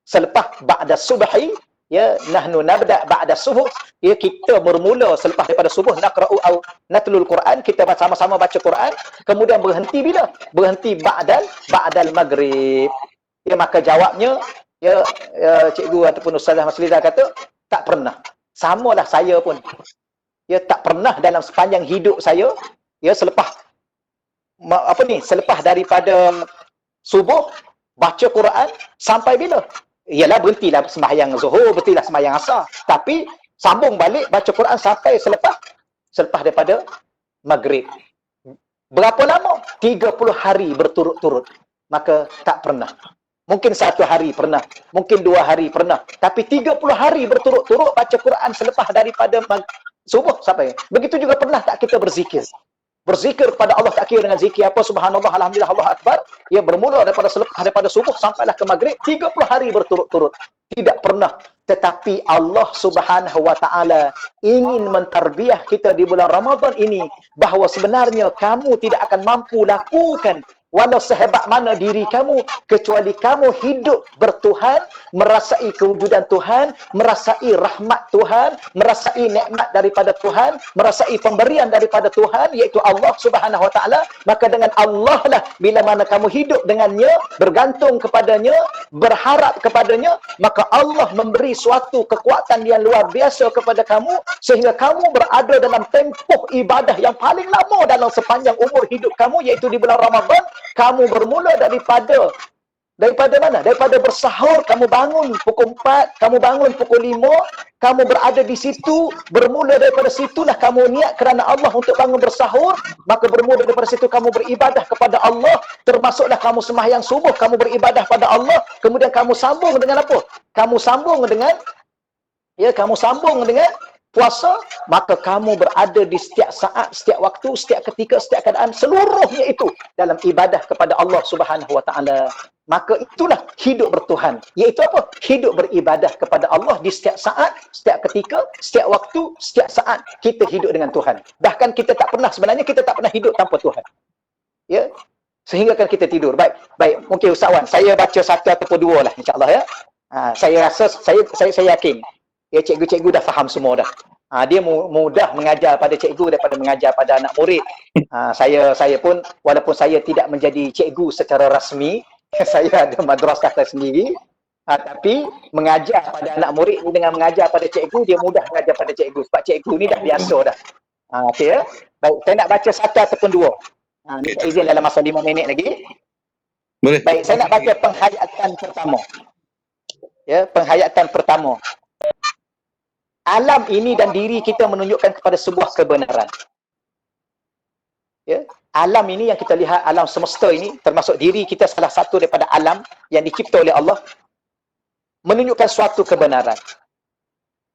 Selepas ba'da subhi, ya, nahnu nabda ba'da subuh, ya, kita bermula selepas daripada subuh, naqra'u au natlul Quran, kita sama-sama baca Quran, kemudian berhenti bila? Berhenti ba'dal maghrib. Ya, maka jawabnya, ya, cikgu ataupun Ustazah Maslidah kata, tak pernah. Samalah saya pun. Ya, tak pernah dalam sepanjang hidup saya, ya, selepas daripada subuh baca Quran sampai bila? Ialah berhentilah sembahyang zuhur, berhentilah sembahyang asar, tapi sambung balik baca Quran sampai selepas daripada maghrib. Berapa lama? 30 hari berturut-turut. Maka tak pernah. Mungkin 1 hari pernah, mungkin 2 hari pernah, tapi 30 hari berturut-turut baca Quran selepas daripada subuh sampai. Begitu juga pernah tak kita berzikir? Berzikir kepada Allah tak kira dengan zikir apa, subhanallah, alhamdulillah, Allah akbar. Ia bermula daripada subuh sampailah ke maghrib, 30 hari berturut-turut. Tidak pernah. Tetapi Allah Subhanahu wa taala ingin mentarbiah kita di bulan Ramadan ini bahawa sebenarnya kamu tidak akan mampu lakukan walau sehebat mana diri kamu kecuali kamu hidup bertuhan, merasai kewujudan Tuhan, merasai rahmat Tuhan, merasai nikmat daripada Tuhan, merasai pemberian daripada Tuhan, iaitu Allah Subhanahu wa taala. Maka dengan Allah lah, bila mana kamu hidup dengannya, bergantung kepadanya, berharap kepadanya, maka Allah memberi suatu kekuatan yang luar biasa kepada kamu sehingga kamu berada dalam tempoh ibadah yang paling lama dalam sepanjang umur hidup kamu, iaitu di bulan Ramadan. Kamu bermula daripada mana? Daripada bersahur, kamu bangun pukul 4, kamu bangun pukul 5, kamu berada di situ, bermula daripada situlah kamu niat kerana Allah untuk bangun bersahur, maka bermula daripada situ kamu beribadah kepada Allah, termasuklah kamu sembahyang subuh, kamu beribadah pada Allah, kemudian kamu sambung dengan apa? Kamu sambung dengan puasa, maka kamu berada di setiap saat, setiap waktu, setiap ketika, setiap keadaan, seluruhnya itu dalam ibadah kepada Allah Subhanahu wa taala. Maka itulah hidup bertuhan. Iaitu apa? Hidup beribadah kepada Allah di setiap saat, setiap ketika, setiap waktu, setiap saat kita hidup dengan Tuhan. Bahkan sebenarnya kita tak pernah hidup tanpa Tuhan. Ya. Sehingga kan kita tidur. Baik, mungkin Ustaz Wan, saya baca satu ataupun dua lah insya-Allah ya. Saya rasa saya yakin ya, cikgu-cikgu dah faham semua dah. Dia mudah mengajar pada cikgu daripada mengajar pada anak murid. Saya pun, walaupun saya tidak menjadi cikgu secara rasmi, saya ada madrasah saya sendiri, tapi mengajar pada anak murid ni dengan mengajar pada cikgu, dia mudah mengajar pada cikgu. Sebab cikgu ni dah biasa dah. Okey ya? Baik, saya nak baca satu ataupun dua. Minta izin dalam masa 5 minit lagi. Boleh. Baik, saya nak baca penghayatan pertama. Ya, penghayatan pertama. Alam ini dan diri kita menunjukkan kepada sebuah kebenaran. Ya, alam ini yang kita lihat, alam semesta ini, termasuk diri kita salah satu daripada alam yang dicipta oleh Allah, menunjukkan suatu kebenaran.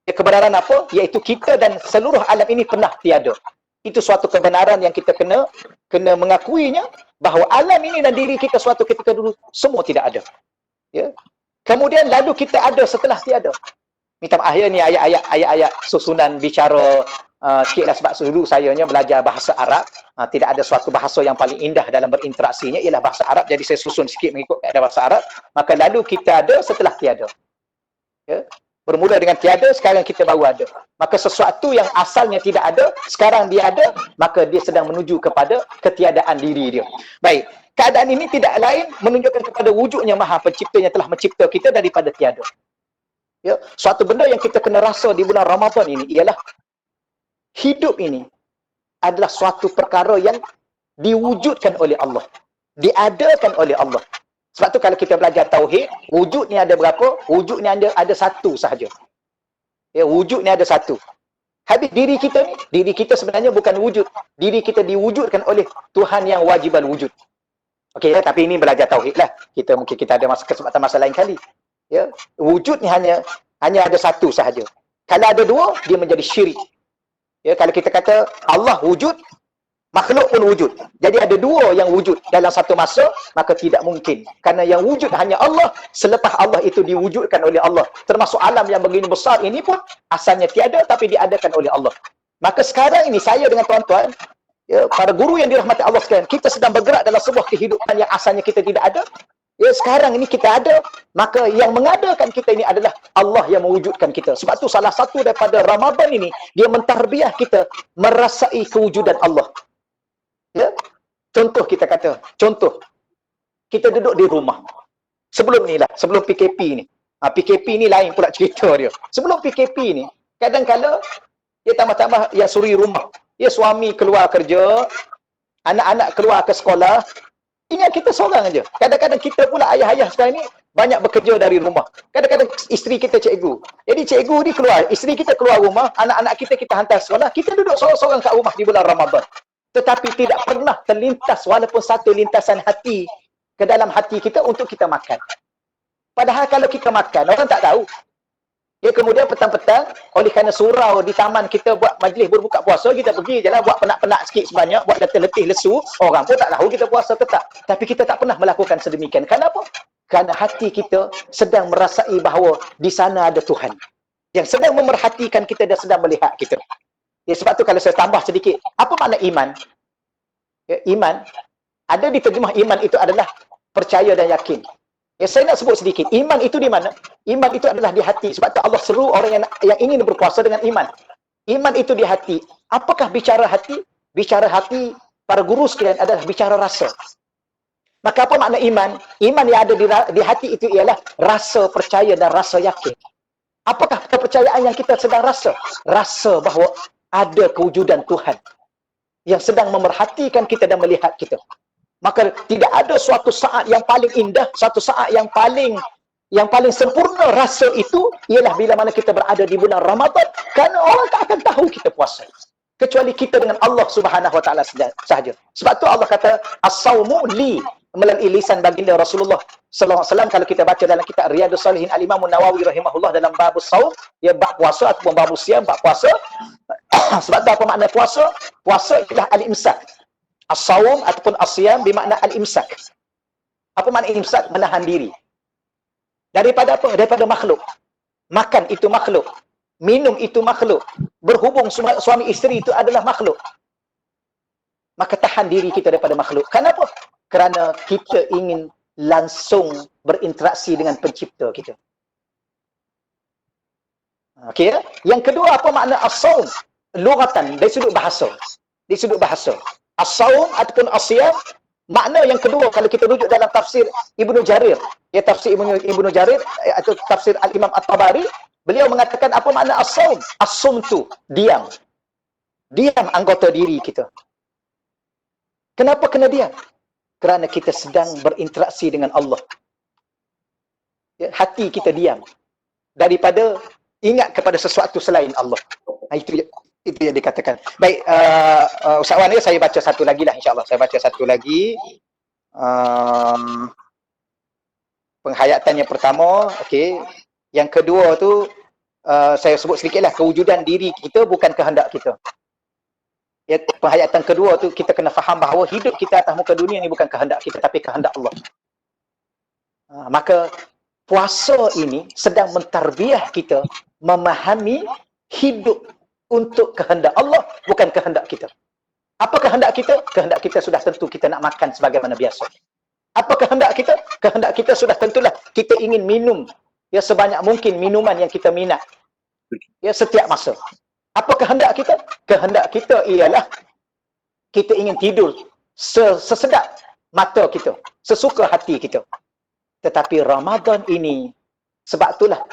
Ya, kebenaran apa? Iaitu kita dan seluruh alam ini pernah tiada. Itu suatu kebenaran yang kita kena mengakuinya, bahawa alam ini dan diri kita suatu ketika dulu semua tidak ada. Ya. Kemudian lalu kita ada setelah tiada. Minta maaf ya, ni ayat-ayat susunan bicara sikitlah, sebab dulu sayanya belajar bahasa Arab. Tidak ada suatu bahasa yang paling indah dalam berinteraksinya ialah bahasa Arab. Jadi saya susun sikit mengikut kaedah bahasa Arab. Maka lalu kita ada setelah tiada. Ya. Bermula dengan tiada, sekarang kita baru ada. Maka sesuatu yang asalnya tidak ada, sekarang dia ada, maka dia sedang menuju kepada ketiadaan diri dia. Baik, keadaan ini tidak lain menunjukkan kepada wujudnya Maha Pencipta yang telah mencipta kita daripada tiada. Ya, suatu benda yang kita kena rasa di bulan Ramadan ini ialah hidup ini adalah suatu perkara yang diwujudkan oleh Allah, diadakan oleh Allah. Sebab tu kalau kita belajar tauhid, wujud ni ada berapa? Wujud ni ada satu sahaja. Ya, wujud ni ada satu. Habis diri kita sebenarnya bukan wujud. Diri kita diwujudkan oleh Tuhan yang wajiban wujud. Okey, tapi ini belajar tauhid lah. Mungkin kita ada kesempatan masa lain kali. Ya, wujud ni hanya ada satu sahaja. Kalau ada dua, dia menjadi syirik. Ya, kalau kita kata Allah wujud, makhluk pun wujud. Jadi ada dua yang wujud dalam satu masa, maka tidak mungkin. Karena yang wujud hanya Allah, selepas Allah itu diwujudkan oleh Allah. Termasuk alam yang begini besar ini pun asalnya tiada, tapi diadakan oleh Allah. Maka sekarang ini saya dengan tuan-tuan, ya, para guru yang dirahmati Allah sekalian, kita sedang bergerak dalam sebuah kehidupan yang asalnya kita tidak ada. Ya, sekarang ini kita ada, maka yang mengadakan kita ini adalah Allah yang mewujudkan kita. Sebab tu salah satu daripada Ramadan ini, dia mentarbiah kita merasai kewujudan Allah. Ya? Contoh kita duduk di rumah. Sebelum PKP ni. PKP ni lain pula cerita dia. Sebelum PKP ni, kadang-kadang dia tambah-tambah yang suri rumah. Ya, suami keluar kerja, anak-anak keluar ke sekolah, ingat kita seorang aja. Kadang-kadang kita pula ayah-ayah sekarang ni banyak bekerja dari rumah. Kadang-kadang isteri kita cikgu. Jadi cikgu ni keluar, isteri kita keluar rumah, anak-anak kita hantar sekolah, kita duduk seorang-seorang kat rumah di bulan Ramadan. Tetapi tidak pernah terlintas walaupun satu lintasan hati ke dalam hati kita untuk kita makan. Padahal kalau kita makan, orang tak tahu. Ya, kemudian petang-petang, oleh kerana surau di taman kita buat majlis berbuka puasa, kita pergi je lah buat penat-penat sikit sebanyak, buat letih-letih lesu, orang pun tak tahu kita puasa ke tak. Tapi kita tak pernah melakukan sedemikian. Kenapa? Kerana hati kita sedang merasai bahawa di sana ada Tuhan yang sedang memerhatikan kita dan sedang melihat kita. Ya, sebab tu kalau saya tambah sedikit, apa makna iman? Ya, iman, ada diterjemah iman itu adalah percaya dan yakin. Ya, saya nak sebut sedikit. Iman itu di mana? Iman itu adalah di hati. Sebab tu Allah seru orang yang ingin berpuasa dengan iman. Iman itu di hati. Apakah bicara hati? Bicara hati, para guru sekalian, adalah bicara rasa. Maka apa makna iman? Iman yang ada di hati itu ialah rasa percaya dan rasa yakin. Apakah kepercayaan yang kita sedang rasa? Rasa bahawa ada kewujudan Tuhan yang sedang memerhatikan kita dan melihat kita. Maka tidak ada suatu saat yang paling indah, suatu saat yang paling sempurna rasa itu ialah bila mana kita berada di bulan Ramadan, kerana orang tak akan tahu kita puasa kecuali kita dengan Allah Subhanahu Wa Taala sahaja. Sebab tu Allah kata as-saumu li, melalui lisan baginda Rasulullah sallallahu alaihi wasallam. Kalau kita baca dalam kitab Riyadhus Shalihin Al-Imam Nawawi rahimahullah dalam bab saum, ya bab puasa ataupun bab siam, bab puasa. Sebab tu apa makna puasa? Puasa ialah al-imsak. As-sawm ataupun as-siyam bermakna al-imsak. Apa makna imsak? Menahan diri. Daripada apa? Daripada makhluk. Makan itu makhluk. Minum itu makhluk. Berhubung suami isteri itu adalah makhluk. Maka tahan diri kita daripada makhluk. Kenapa? Kerana kita ingin langsung berinteraksi dengan pencipta kita. Okey ya? Yang kedua, apa makna as-sawm? Lughatan, dari sudut bahasa. Dari sudut bahasa. As-sawm ataupun as-siyam, makna yang kedua kalau kita rujuk dalam tafsir Ibnu Jarir, ya tafsir Ibnu Jarir atau tafsir Al-Imam At-Tabari, beliau mengatakan apa makna as-sawm? As-sumtu, diam. Diam anggota diri kita. Kenapa kena diam? Kerana kita sedang berinteraksi dengan Allah. Ya, hati kita diam daripada ingat kepada sesuatu selain Allah. Itu yang dikatakan. Baik, Ustaz Wan, saya baca satu lagi lah insyaAllah. Saya baca satu lagi. Penghayatan yang pertama, okey. Yang kedua tu, saya sebut sedikit lah, kewujudan diri kita bukan kehendak kita. Ya, penghayatan kedua tu, kita kena faham bahawa hidup kita atas muka dunia ni bukan kehendak kita, tapi kehendak Allah. Maka, puasa ini sedang mentarbiah kita memahami hidup untuk kehendak Allah, bukan kehendak kita. Apa kehendak kita? Kehendak kita sudah tentu kita nak makan sebagaimana biasa. Apa kehendak kita? Kehendak kita sudah tentulah kita ingin minum ya sebanyak mungkin minuman yang kita minat ya setiap masa. Apa kehendak kita? Kehendak kita ialah kita ingin tidur sesedap mata kita, sesuka hati kita. Tetapi Ramadan ini, sebab itulah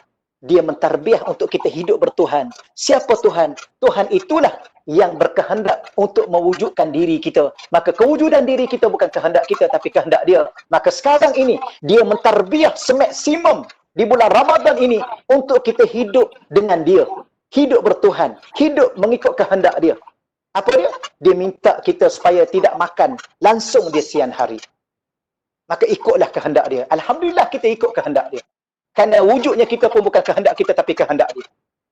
dia mentarbiah untuk kita hidup bertuhan. Siapa Tuhan? Tuhan itulah yang berkehendak untuk mewujudkan diri kita. Maka kewujudan diri kita bukan kehendak kita, tapi kehendak dia. Maka sekarang ini, dia mentarbiah semaksimum di bulan Ramadan ini untuk kita hidup dengan dia. Hidup bertuhan. Hidup mengikut kehendak dia. Apa dia? Dia minta kita supaya tidak makan langsung di siang hari. Maka ikutlah kehendak dia. Alhamdulillah kita ikut kehendak dia. Kerana wujudnya kita pun bukan kehendak kita, tapi kehendak dia.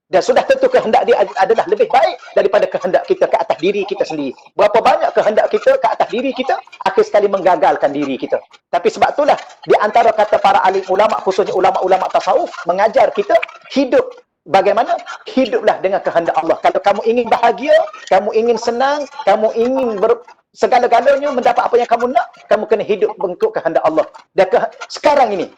Dan sudah tentu kehendak dia adalah lebih baik daripada kehendak kita ke atas diri kita sendiri. Berapa banyak kehendak kita ke atas diri kita, akhir sekali menggagalkan diri kita. Tapi sebab itulah, di antara kata para alim ulama', khususnya ulama'-ulama' tasawuf, mengajar kita hidup. Bagaimana? Hiduplah dengan kehendak Allah. Kalau kamu ingin bahagia, kamu ingin senang, kamu ingin segala-galanya mendapat apa yang kamu nak, kamu kena hidup mengikut kehendak Allah. Dan sekarang ini,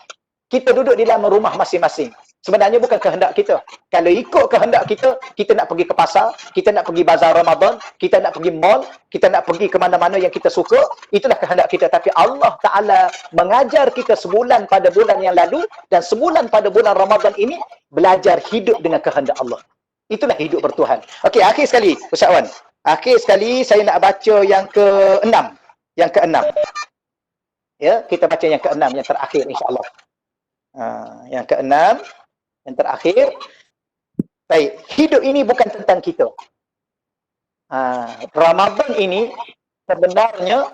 kita duduk di dalam rumah masing-masing. Sebenarnya bukan kehendak kita. Kalau ikut kehendak kita, kita nak pergi ke pasar, kita nak pergi bazar Ramadan, kita nak pergi mall, kita nak pergi ke mana-mana yang kita suka, itulah kehendak kita. Tapi Allah Ta'ala mengajar kita sebulan pada bulan yang lalu, dan sebulan pada bulan Ramadan ini, belajar hidup dengan kehendak Allah. Itulah hidup bertuhan. Okey, akhir sekali, Ustaz Wan. Akhir sekali, saya nak baca yang ke-6. Yang ke-6. Ya, kita baca yang ke-6, yang terakhir insya-Allah. Yang ke-6, yang terakhir. Baik, hidup ini bukan tentang kita. Ramadan ini sebenarnya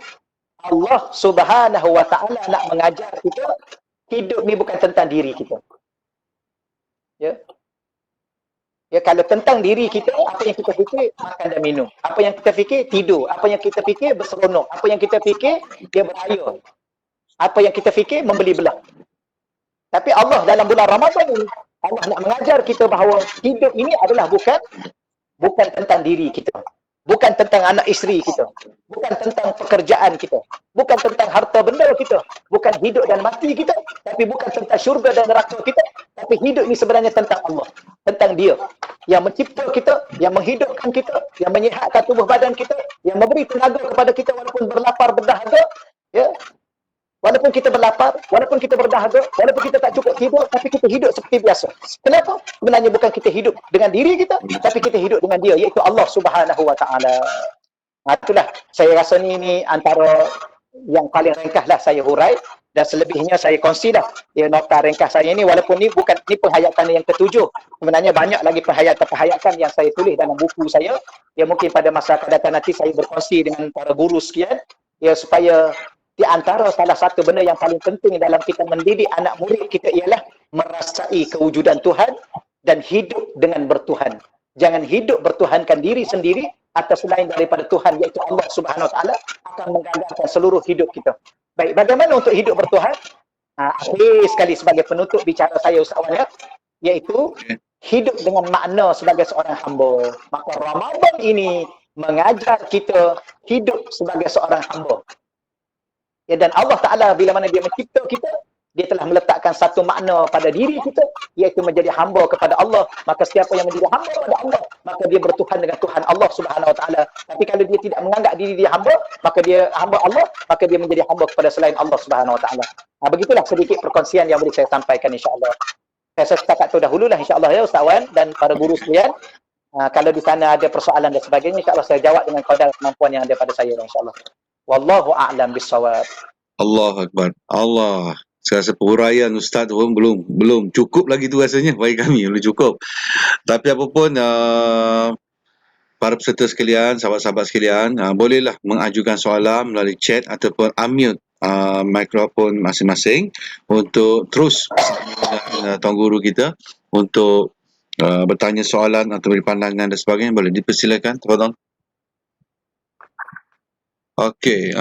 Allah Subhanahu Wa Taala nak mengajar kita, hidup ni bukan tentang diri kita. Ya. Ya, kalau tentang diri kita, apa yang kita fikir, makan dan minum. Apa yang kita fikir, tidur. Apa yang kita fikir, berseronok. Apa yang kita fikir, dia beraya. Apa yang kita fikir, membeli belah. Tapi Allah dalam bulan Ramadan ini, Allah nak mengajar kita bahawa hidup ini adalah bukan tentang diri kita. Bukan tentang anak isteri kita. Bukan tentang pekerjaan kita. Bukan tentang harta benda kita. Bukan hidup dan mati kita. Tapi bukan tentang syurga dan neraka kita. Tapi hidup ini sebenarnya tentang Allah. Tentang Dia. Yang mencipta kita, yang menghidupkan kita, yang menyihatkan tubuh badan kita, yang memberi tenaga kepada kita walaupun berlapar, berdahaga. Ya, walaupun kita berlapar, walaupun kita berdahaga, walaupun kita tak cukup tidur, tapi kita hidup seperti biasa. Kenapa? Sebenarnya bukan kita hidup dengan diri kita, tapi kita hidup dengan Dia, iaitu Allah Subhanahu Wa Taala. Itulah, saya rasa ni antara yang paling ringkaslah saya hurai, dan selebihnya saya kongsilah. Ya, nota ringkas saya ni, walaupun ni bukan ni penghayatan yang ketujuh. Sebenarnya banyak lagi penghayatan yang saya tulis dalam buku saya. Ya, mungkin pada masa akan datang nanti saya berkongsi dengan para guru sekian, ya, supaya di antara salah satu benda yang paling penting dalam kita mendidik anak murid kita ialah merasai kewujudan Tuhan dan hidup dengan bertuhan. Jangan hidup bertuhankan diri sendiri atau selain daripada Tuhan, iaitu Allah Subhanahu Wa Taala, akan menggagalkan seluruh hidup kita. Baik, bagaimana untuk hidup bertuhan? Akhir sekali sebagai penutup bicara saya, Ustaz Wan, iaitu hidup dengan makna sebagai seorang hamba. Maka Ramadan ini mengajar kita hidup sebagai seorang hamba. Ya, dan Allah Ta'ala bila mana Dia mencipta kita, Dia telah meletakkan satu makna pada diri kita, iaitu menjadi hamba kepada Allah. Maka siapa yang menjadi hamba kepada Allah, maka dia bertuhan dengan Tuhan Allah Subhanahu Wa Taala. Tapi kalau dia tidak menganggap diri dia hamba, maka dia hamba Allah, maka dia menjadi hamba kepada selain Allah Subhanahu Wa Taala. Begitulah sedikit perkongsian yang boleh saya sampaikan, insya-Allah. Saya setakat itu dahululah, insya-Allah, ya Ustaz Wan dan para guru sekalian. Kalau di sana ada persoalan dan sebagainya, insya-Allah saya jawab dengan kadar kemampuan yang ada pada saya, insya-Allah. Wallahu a'lam bissawab. Allahu Akbar. Allah. Saya rasa perhuraian Ustaz pun belum cukup lagi tu rasanya bagi kami, belum cukup. Tapi apapun para peserta sekalian, sahabat-sahabat sekalian, bolehlah mengajukan soalan melalui chat ataupun unmute mikrofon masing-masing untuk terus dengan Tuan Guru kita untuk bertanya soalan atau beri pandangan dan sebagainya. Boleh dipersilakan, tafadhal. Okey,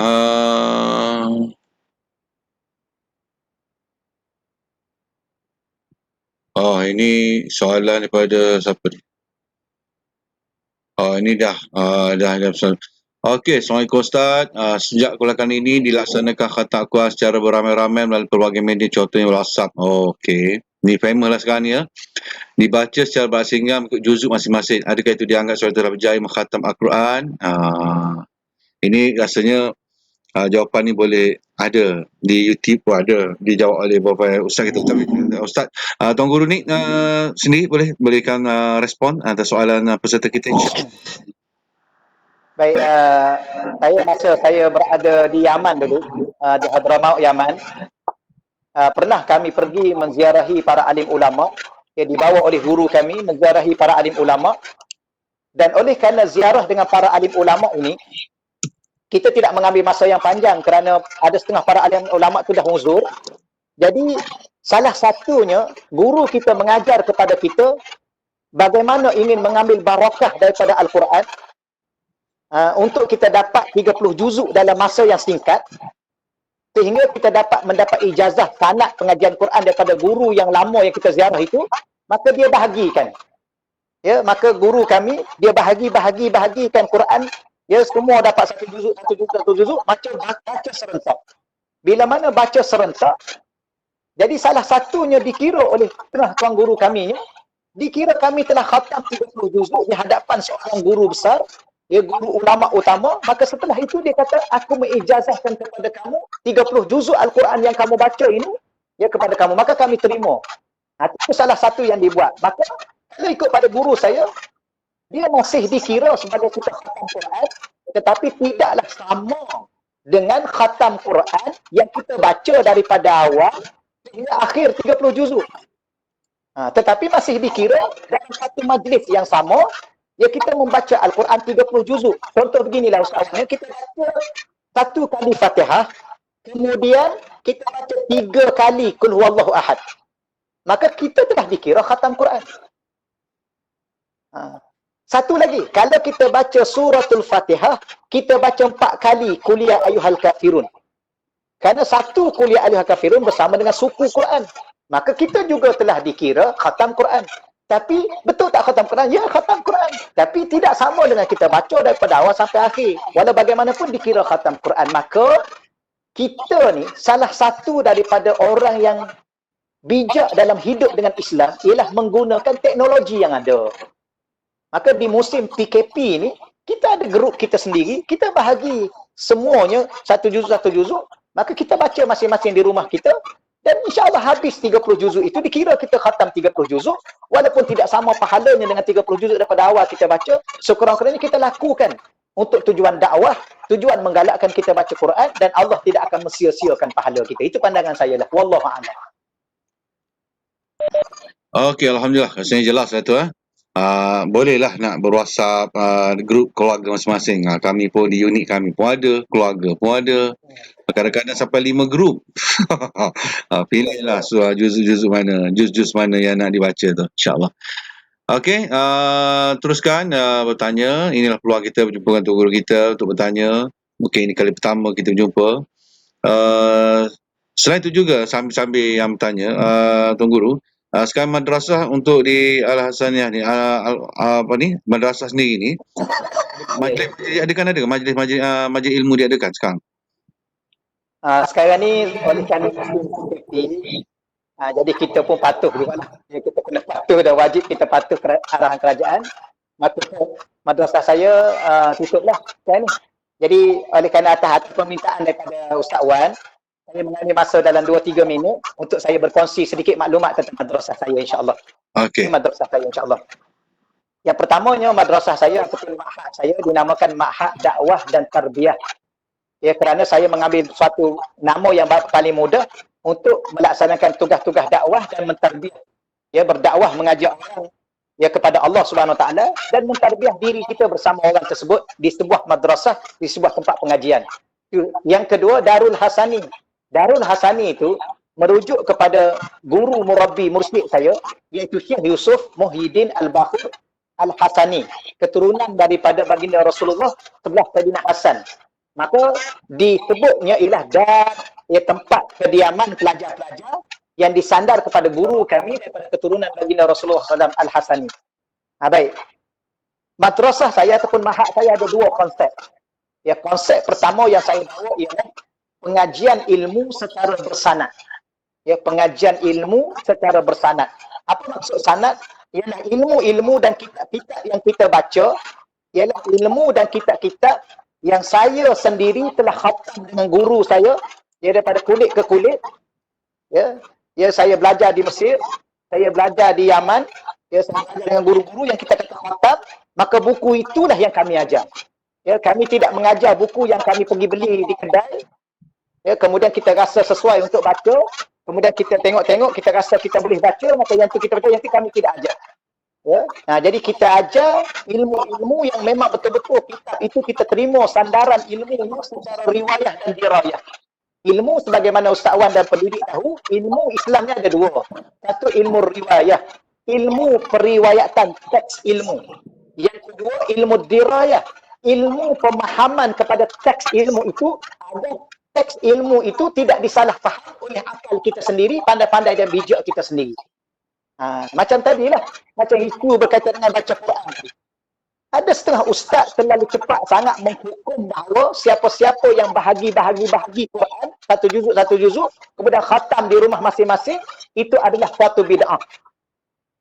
ini soalan daripada siapa ni? Ini dah soalan. Okey, Assalamualaikum Ustaz. Sejak kulakan ini dilaksanakan khatam Al-Quran secara beramai-ramai melalui pelbagai media, contohnya WhatsApp. Okey. Ni famous lah sekarang ni, ya. Dibaca secara berasingkan mengikut juzuk masing-masing. Adakah itu dianggap sebagai telah berjaya mengkhatam Al-Quran? Ini rasanya jawapan ni boleh ada di YouTube pun ada dijawab oleh beberapa ustaz kita. Ustaz Tuan Guru ni sendiri boleh berikan respon atas soalan peserta kita, insya-Allah. Baik, saya masa saya berada di Yaman dulu, di Hadramaut, Yaman, pernah kami pergi menziarahi para alim ulama, yang dibawa oleh guru kami menziarahi para alim ulama. Dan oleh kerana ziarah dengan para alim ulama ini, kita tidak mengambil masa yang panjang kerana ada setengah para alim ulama itu dah uzur. Jadi salah satunya guru kita mengajar kepada kita bagaimana ingin mengambil barakah daripada Al-Quran untuk kita dapat 30 juzuk dalam masa yang singkat, sehingga kita dapat mendapat ijazah sanad pengajian Quran daripada guru yang lama yang kita ziarah itu. Maka dia bahagikan. Ya, maka guru kami dia bahagikan Quran. Ya, semua dapat satu juzuk, macam baca serentak. Bila mana baca serentak, jadi salah satunya dikira oleh setengah tuan guru kami, dikira kami telah khatam 30 juzuk di hadapan seorang guru besar, ya, guru ulama utama. Maka setelah itu dia kata, aku mengijazahkan kepada kamu 30 juzuk Al-Quran yang kamu baca ini, ya, kepada kamu. Maka kami terima. Itu salah satu yang dibuat. Maka kalau ikut pada guru saya, dia masih dikira sebagai kita khatam Quran, tetapi tidaklah sama dengan khatam Quran yang kita baca daripada awal hingga akhir 30 juzuk. Tetapi masih dikira dalam satu majlis yang sama, ya, kita membaca Al-Quran 30 juzuk. Contoh beginilah Ustaznya, kita baca satu kali Fatihah, kemudian kita baca 3 kali Qul Huwallahu Ahad. Maka kita telah dikira khatam Quran. Ha. Satu lagi, kalau kita baca suratul Fatihah, kita baca 4 kali kuliah ayyuhal kafirun. Kerana satu kuliah ayyuhal kafirun bersama dengan suku Quran. Maka kita juga telah dikira khatam Quran. Tapi betul tak khatam Quran? Ya, khatam Quran. Tapi tidak sama dengan kita baca daripada awal sampai akhir. Walau bagaimanapun dikira khatam Quran. Maka kita ni salah satu daripada orang yang bijak dalam hidup dengan Islam ialah menggunakan teknologi yang ada. Maka di musim PKP ni, kita ada grup kita sendiri, kita bahagi semuanya satu juzuk, maka kita baca masing-masing di rumah kita, dan insya-Allah habis 30 juzuk itu, dikira kita khatam 30 juzuk, walaupun tidak sama pahalanya dengan 30 juzuk daripada awal kita baca, sekurang-kurangnya kita lakukan untuk tujuan dakwah, tujuan menggalakkan kita baca Quran, dan Allah tidak akan mensia-siakan pahala kita. Itu pandangan saya lah. Wallahu a'lam. Okey, alhamdulillah. Rasanya jelas lah tu. Bolehlah nak berwhatsapp grup keluarga masing-masing. Kami pun di unit kami pun ada, keluarga pun ada. Kadang-kadang sampai 5 grup. Pilihlah juz-juz mana yang nak dibaca tu, insya-Allah. Okey, teruskan bertanya. Inilah peluang kita berjumpa dengan Tuan Guru kita untuk bertanya. Mungkin ini kali pertama kita berjumpa. Selain itu juga sambil yang bertanya, Tuan Guru, sekarang madrasah untuk di Al-Hasaniyah ni, madrasah sendiri ni, majlis diadakan, ada majlis ilmu diadakan sekarang? Sekarang ni oleh kerana musim PKP, jadi kita pun patuh juga lah. Kita kena patuh dan wajib kita patuh arahan kerajaan. Maka madrasah saya tutuplah sekarang ni. Jadi oleh kerana atas permintaan daripada Ustaz Wan, saya mengambil masa dalam 2-3 minit untuk saya berkongsi sedikit maklumat tentang madrasah saya, insya-Allah. Okey. Madrasah saya, insya-Allah. Yang pertamanya, madrasah saya ataupun ma'had saya dinamakan Ma'had Dakwah dan Tarbiyah. Ya, kerana saya mengambil suatu nama yang paling mudah untuk melaksanakan tugas-tugas dakwah dan mentarbiah. Ya, berdakwah mengajak orang ya kepada Allah Subhanahu Wa Taala dan mentarbiah diri kita bersama orang tersebut di sebuah madrasah, di sebuah tempat pengajian. Yang kedua, Darul Hasani. Darul Hasani itu merujuk kepada guru murabbi mursyid saya, iaitu Syekh Yusuf Muhyiddin Al-Bakhur Al-Hasani, keturunan daripada baginda Rasulullah sebelah Sayyidina Hasan. Maka disebutnya ialah dar, ya, tempat kediaman pelajar-pelajar yang disandar kepada guru kami daripada keturunan baginda Rasulullah SAW Al-Hasani. Baik. Madrasah saya ataupun mahad saya ada 2 konsep. Ya, konsep pertama yang saya bawa ialah pengajian ilmu secara bersanad. Ya, pengajian ilmu secara bersanad. Apa maksud sanad? Ialah ilmu-ilmu dan kitab-kitab yang kita baca, ialah ilmu dan kitab-kitab yang saya sendiri telah khatam dengan guru saya, ya, daripada kulit ke kulit. Ya, saya belajar di Mesir, saya belajar di Yaman, ya, saya belajar dengan guru-guru yang kita kata khatam, maka buku itulah yang kami ajar. Ya, kami tidak mengajar buku yang kami pergi beli di kedai. Ya, kemudian kita rasa sesuai untuk baca, kemudian kita tengok-tengok, kita rasa kita boleh baca, maka yang tu kita baca, yang tu kami tidak ajar. Ya. Jadi kita ajar ilmu-ilmu yang memang betul-betul kitab itu kita terima sandaran ilmu secara riwayah dan dirayah. Ilmu sebagaimana Ustaz Wan dan pendidik tahu, ilmu Islamnya ada 2. Satu ilmu riwayah, ilmu periwayatan teks ilmu. Yang kedua ilmu dirayah, ilmu pemahaman kepada teks ilmu itu, agar teks ilmu itu tidak disalah faham oleh akal kita sendiri, pandai-pandai dan bijak kita sendiri. Macam tadilah, macam isu berkaitan dengan baca Quran. Ada setengah ustaz terlalu cepat sangat menghukum bahawa siapa-siapa yang bahagi Quran, satu juzuk, kemudian khatam di rumah masing-masing, itu adalah suatu bid'ah.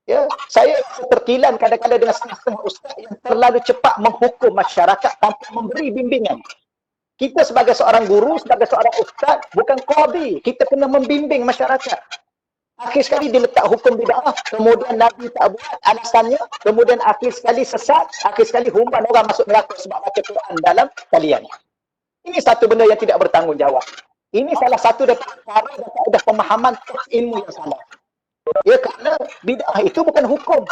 Ya, saya terkilan kadang-kadang dengan setengah ustaz yang terlalu cepat menghukum masyarakat tanpa memberi bimbingan. Kita sebagai seorang guru, sebagai seorang ustaz, bukan qadi, kita kena membimbing masyarakat. Akhir sekali dia letak hukum bid'ah, kemudian Nabi tak buat alasannya, kemudian akhir sekali sesat, akhir sekali humban orang masuk neraka sebab baca Quran dalam kalian. Ini satu benda yang tidak bertanggungjawab. Ini salah satu daripada cara dan kaedah pemahaman teks ilmu yang salah. Ya, kerana bid'ah itu bukan hukum.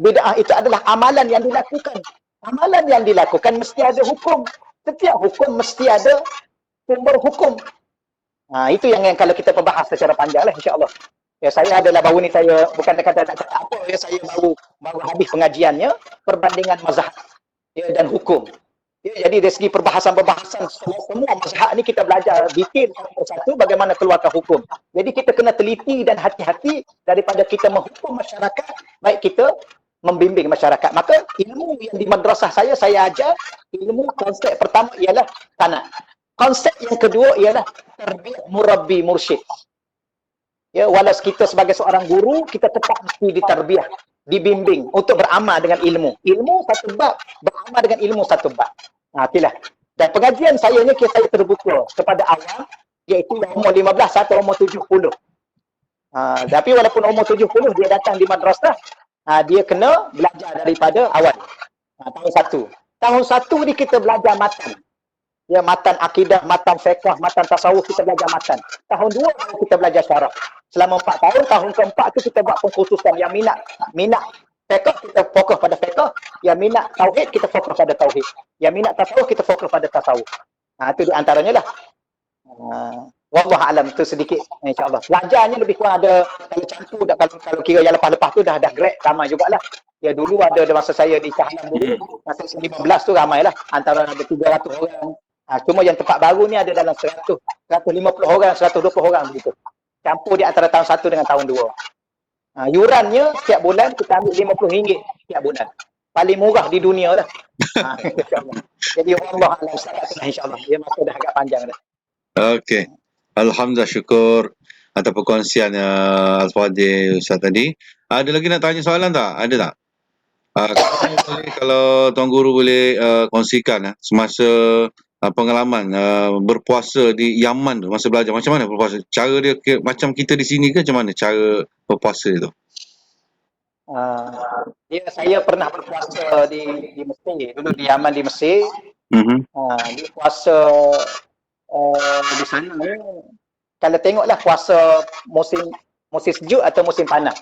Bid'ah itu adalah amalan yang dilakukan. Amalan yang dilakukan mesti ada hukum. Setiap hukum mesti ada sumber hukum. Itu yang kalau kita membahas secara panjang lah, insya-Allah. Ya, saya adalah baru ni saya bukan kata tak cakap apa, ya saya baru habis pengajiannya perbandingan mazhab ya, dan hukum. Ya, jadi dari segi perbahasan-perbahasan semua mazhab ni kita belajar detail satu persatu bagaimana keluarkan hukum. Jadi kita kena teliti dan hati-hati daripada kita menghukum masyarakat, baik kita membimbing masyarakat. Maka ilmu yang di madrasah saya ajar ilmu konsep pertama ialah tanah. Konsep yang kedua ialah tarbiyah murabbi mursyid. Ya, walau kita sebagai seorang guru, kita tetap mesti ditarbiyah, dibimbing untuk beramal dengan ilmu. Ilmu satu bab, beramal dengan ilmu satu bab. Itulah. Dan pengajian saya ni saya terbuka kepada awam, iaitu umur 15 atau umur 70. Tapi walaupun umur 70, dia datang di madrasah, dia kena belajar daripada awal. Tahun 1. Tahun 1 ni kita belajar matan. Ya, matan akidah, matan fiqh, matan tasawuf, kita belajar matan. Tahun 2 kita belajar syarah. Selama 4 tahun, tahun keempat tu kita buat pengkhususan. Yang minat fiqh, kita fokus pada fiqh. Yang minat tauhid, kita fokus pada tauhid. Yang minat tasawuf, kita fokus pada tasawuf. Itu di antaranya lah. Wallah alam, tu sedikit insyaAllah. Pelajarnya lebih kurang ada, kalau campur, kalau kira yang lepas-lepas tu dah grad, ramai jugalah. Ya, dulu ada masa saya di Shah Alam dulu, masa 15 tu ramai lah. Antara ada 300 orang. Cuma yang tempat baru ni ada dalam 100, 150 orang, 120 orang begitu. Campur di antara tahun 1 dengan tahun 2. Yurannya setiap bulan kita ambil RM50 setiap bulan. Paling murah di dunia dah. Jadi Allah alam insya-Allah. Dia masa dah agak panjang dah. Okey. Alhamdulillah, syukur atas perkongsian Al-Fadhil Ustaz tadi. Ada lagi nak tanya soalan tak? Ada tak? Kalau Tuan Guru boleh kongsikan semasa pengalaman berpuasa di Yaman tu, masa belajar, macam mana berpuasa? Cara dia macam kita di sini ke macam mana cara berpuasa tu? Ya, saya pernah berpuasa di Mesir. Dulu di Yaman di Mesir. Di puasa di sana ni, kalau tengoklah puasa musim sejuk atau musim panas.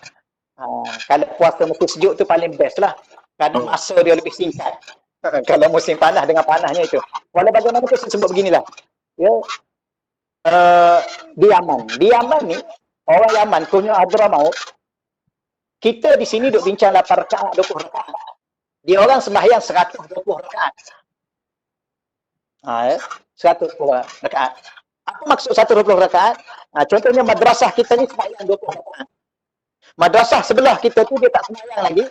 Kalau puasa musim sejuk tu paling best lah. Kerana masa dia lebih singkat. Kalau musim panas dengan panasnya itu. Walau bagaimanapun saya sebut beginilah. Ya, di Yaman ni, orang Yaman punya Hadramaut, kita di sini duk bincang 8 rakaat, 20 rakaat. Dia orang sembahyang 120 rakaat. 120 rakaat. Apa maksud 120 rakaat? Contohnya madrasah kita ni sembahyang 20 rakaat. Madrasah sebelah kita tu dia tak sembahyang lagi.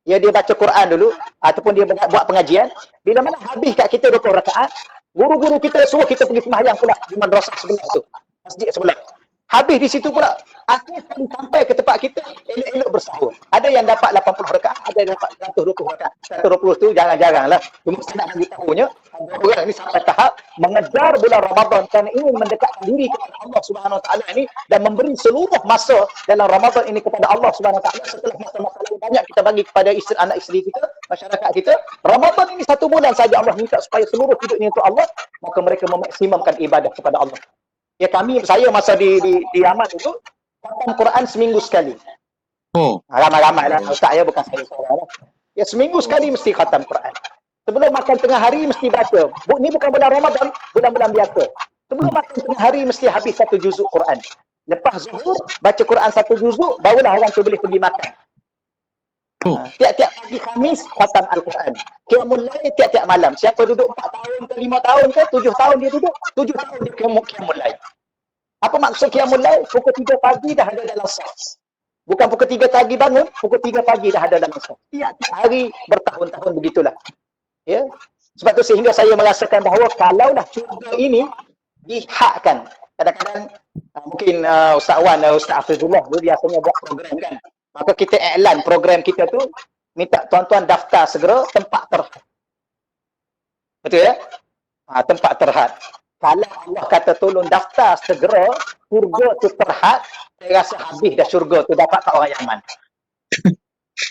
Ya, dia baca Quran dulu ataupun dia buat pengajian. Bila mana habis kat kita 20 rakaat, guru-guru kita suruh kita pergi sembahyang pula di madrasah sebelah tu. Masjid sebelah. Habis di situ pula, akhir kali sampai ke tempat kita, elok-elok bersahur. Ada yang dapat 80 rakaat, ada yang dapat 120 rakaat. 120 tu jarang-jarang lah. Cuma saya nak bagi tahunya, orang ni sampai tahap mengejar bulan Ramadan kerana ingin mendekatkan diri kepada Allah Subhanahu Wa Taala ini dan memberi seluruh masa dalam Ramadan ini kepada Allah Subhanahu Wa Taala. Setelah masa-masa yang banyak kita bagi kepada anak isteri kita, masyarakat kita, Ramadan ini 1 bulan saja Allah minta supaya seluruh hidupnya untuk Allah, maka mereka memaksimumkan ibadah kepada Allah. Ya, saya masa di Yaman itu khatam Quran seminggu sekali. Ramai-ramai lah. Ustaz ya, bukan saya seorang lah. Ya, seminggu sekali mesti khatam Quran. Sebelum makan tengah hari mesti baca. Ini bukan bulan Ramadan, bulan-bulan biasa. Sebelum makan tengah hari mesti habis 1 juzuk Quran. Lepas zuhur, baca Quran 1 juzuk, barulah orang tu boleh pergi makan. Tiap-tiap pagi Khamis, khatam Al-Quran. Qiyamul Lail tiap-tiap malam. Siapa duduk 4 tahun ke 5 tahun ke 7 tahun dia duduk, 7 tahun dia Qiyamul Lail. Apa maksud Qiyamul Lail? Pukul 3 pagi dah ada dalam saf. Bukan pukul 3 pagi bangun, pukul 3 pagi dah ada dalam saf. Tiap-tiap hari bertahun-tahun begitulah. Ya. Sebab tu sehingga saya merasakan bahawa kalaulah syurga ini dihakkan. Kadang-kadang mungkin Ustaz Wan, Ustaz Hafizullah dia biasanya buat program kan. Maka kita iklan program kita tu, minta tuan-tuan daftar segera tempat terhad. Betul ya? Tempat terhad. Kalau Allah kata tolong daftar segera, syurga tu terhad, saya rasa habis dah syurga tu dapat kat orang Yaman.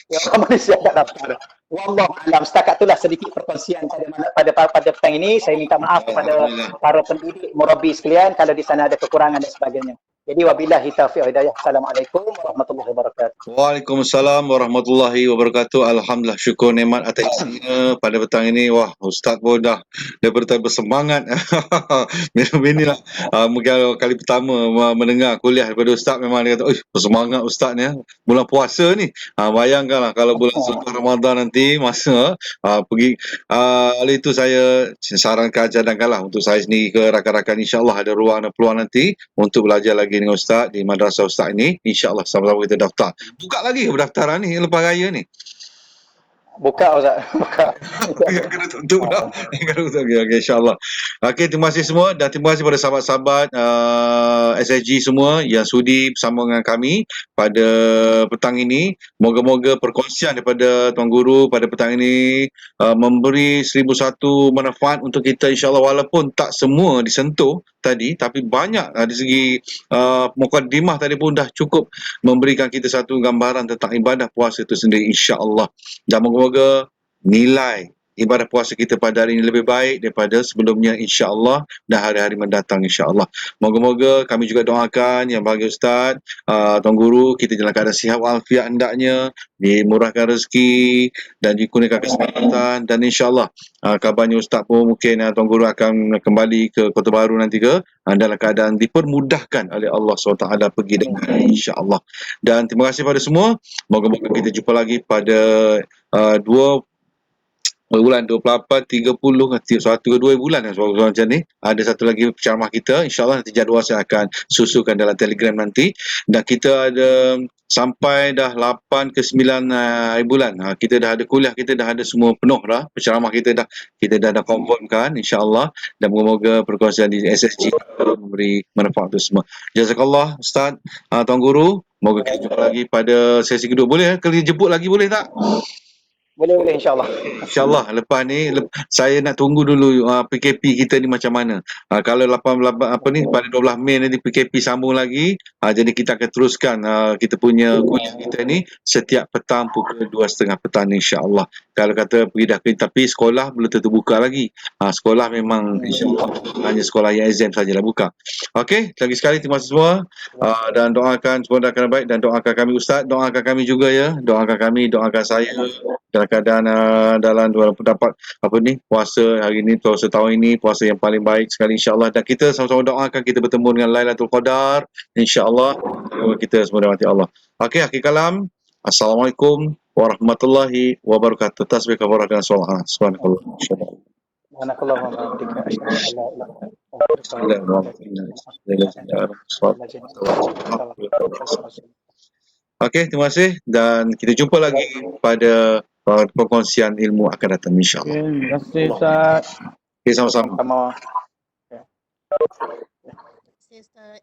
Ya, orang Malaysia tak daftar. Wallahu alam. Setakat itulah sedikit perkongsian pada petang ini. Saya minta maaf kepada para pendidik, murabi sekalian kalau di sana ada kekurangan dan sebagainya. Jadi wabillahi taufiq wal hidayah. Assalamualaikum warahmatullahi wabarakatuh. Waalaikumsalam warahmatullahi wabarakatuh. Alhamdulillah, syukur nikmat atas isinya pada petang ini. Wah, Ustaz pun dah daripada bersemangat. Inilah mungkin kali pertama mendengar kuliah daripada Ustaz, memang dia kata, bersemangat Ustaz ni. Bulan puasa ni. Bayangkanlah kalau bulan suci Ramadan nanti masa pergi oleh itu saya sarankan, cadangkanlah untuk saya sendiri ke rakan-rakan, insya-Allah ada ruang dan peluang nanti untuk belajar lagi dengan Ustaz di madrasah Ustaz ini. InsyaAllah sama-sama kita daftar. Buka lagi pendaftaran ni lepas raya ni. Buka Ustaz. Buka. Kena tutup dah. Kena tutup. Okay, insyaAllah. Okay, terima kasih semua dan terima kasih pada sahabat-sahabat SSG semua yang sudi bersama dengan kami pada petang ini. Moga-moga perkongsian daripada Tuan Guru pada petang ini memberi 1001 manfaat untuk kita, insyaAllah, walaupun tak semua disentuh tadi, tapi banyak dari segi mukadimah tadi pun dah cukup memberikan kita satu gambaran tentang ibadah puasa itu sendiri, insya-Allah. Dan moga-moga nilai ibadah puasa kita pada hari ini lebih baik daripada sebelumnya, insya-Allah, dan hari-hari mendatang, insya-Allah. Moga-moga kami juga doakan yang bagi Ustaz, Tuan Guru, kita dalam keadaan sihat walafiat hendaknya, dimurahkan rezeki dan dikurniakan kesehatan, dan insya-Allah kabarnya Ustaz pun mungkin Tuan Guru akan kembali ke Kota Baru nanti dalam keadaan dipermudahkan oleh Allah SWT pergi dengan insya-Allah. Dan terima kasih pada semua. Moga-moga kita jumpa lagi pada 2 bulan 28, 30, 1 ke 2 bulan macam ni. Ada satu lagi ceramah kita, insyaAllah nanti jadual saya akan susukan dalam Telegram nanti. Dan kita ada sampai dah 8 ke 9 bulan. Kita dah ada kuliah, kita dah ada semua penuh dah. Penceramah kita dah confirmkan, insyaAllah. Dan moga-moga perkongsian di SSG memberi manfaat untuk semua. Jazakallah Ustaz, Tuan Guru. Moga kita jumpa lagi pada sesi kedua. Boleh kali jemput lagi, boleh tak? Boleh insya-Allah. InsyaAllah lepas ni saya nak tunggu dulu PKP kita ni macam mana. Kalau 18 pada 12 Mei nanti PKP sambung lagi, jadi kita akan teruskan kita punya kuliah kita ni setiap petang pukul 2.30 petang, insya-Allah. Kalau kata pergi dah, tapi sekolah belum tentu buka lagi. Sekolah memang insya-Allah hanya sekolah yang exam sajalah buka. Okey, lagi sekali terima kasih semua. Dan doakan semua akan baik, dan doakan kami Ustaz, doakan kami juga ya. Doakan kami, doakan saya dalam keadaan dalam dapat puasa hari ini, puasa tahun ini, puasa yang paling baik sekali, insya-Allah. Dan kita sama-sama doakan kita bertemu dengan Lailatul Qadar, insya-Allah. Kita semua dirahmati Allah. Okey, akhir kalam. Assalamualaikum warahmatullahi wabarakatuh. Tasbih kafarah dan solat. Subhanallah. Subhanakallahumma wa bihamdika asyhadu an la ilaha illa anta. Okey, terima kasih dan kita jumpa lagi pada perkongsian ilmu akan datang, insya-Allah. Terima kasih Ustaz. Okay, sama-sama. Sama. Ustaz.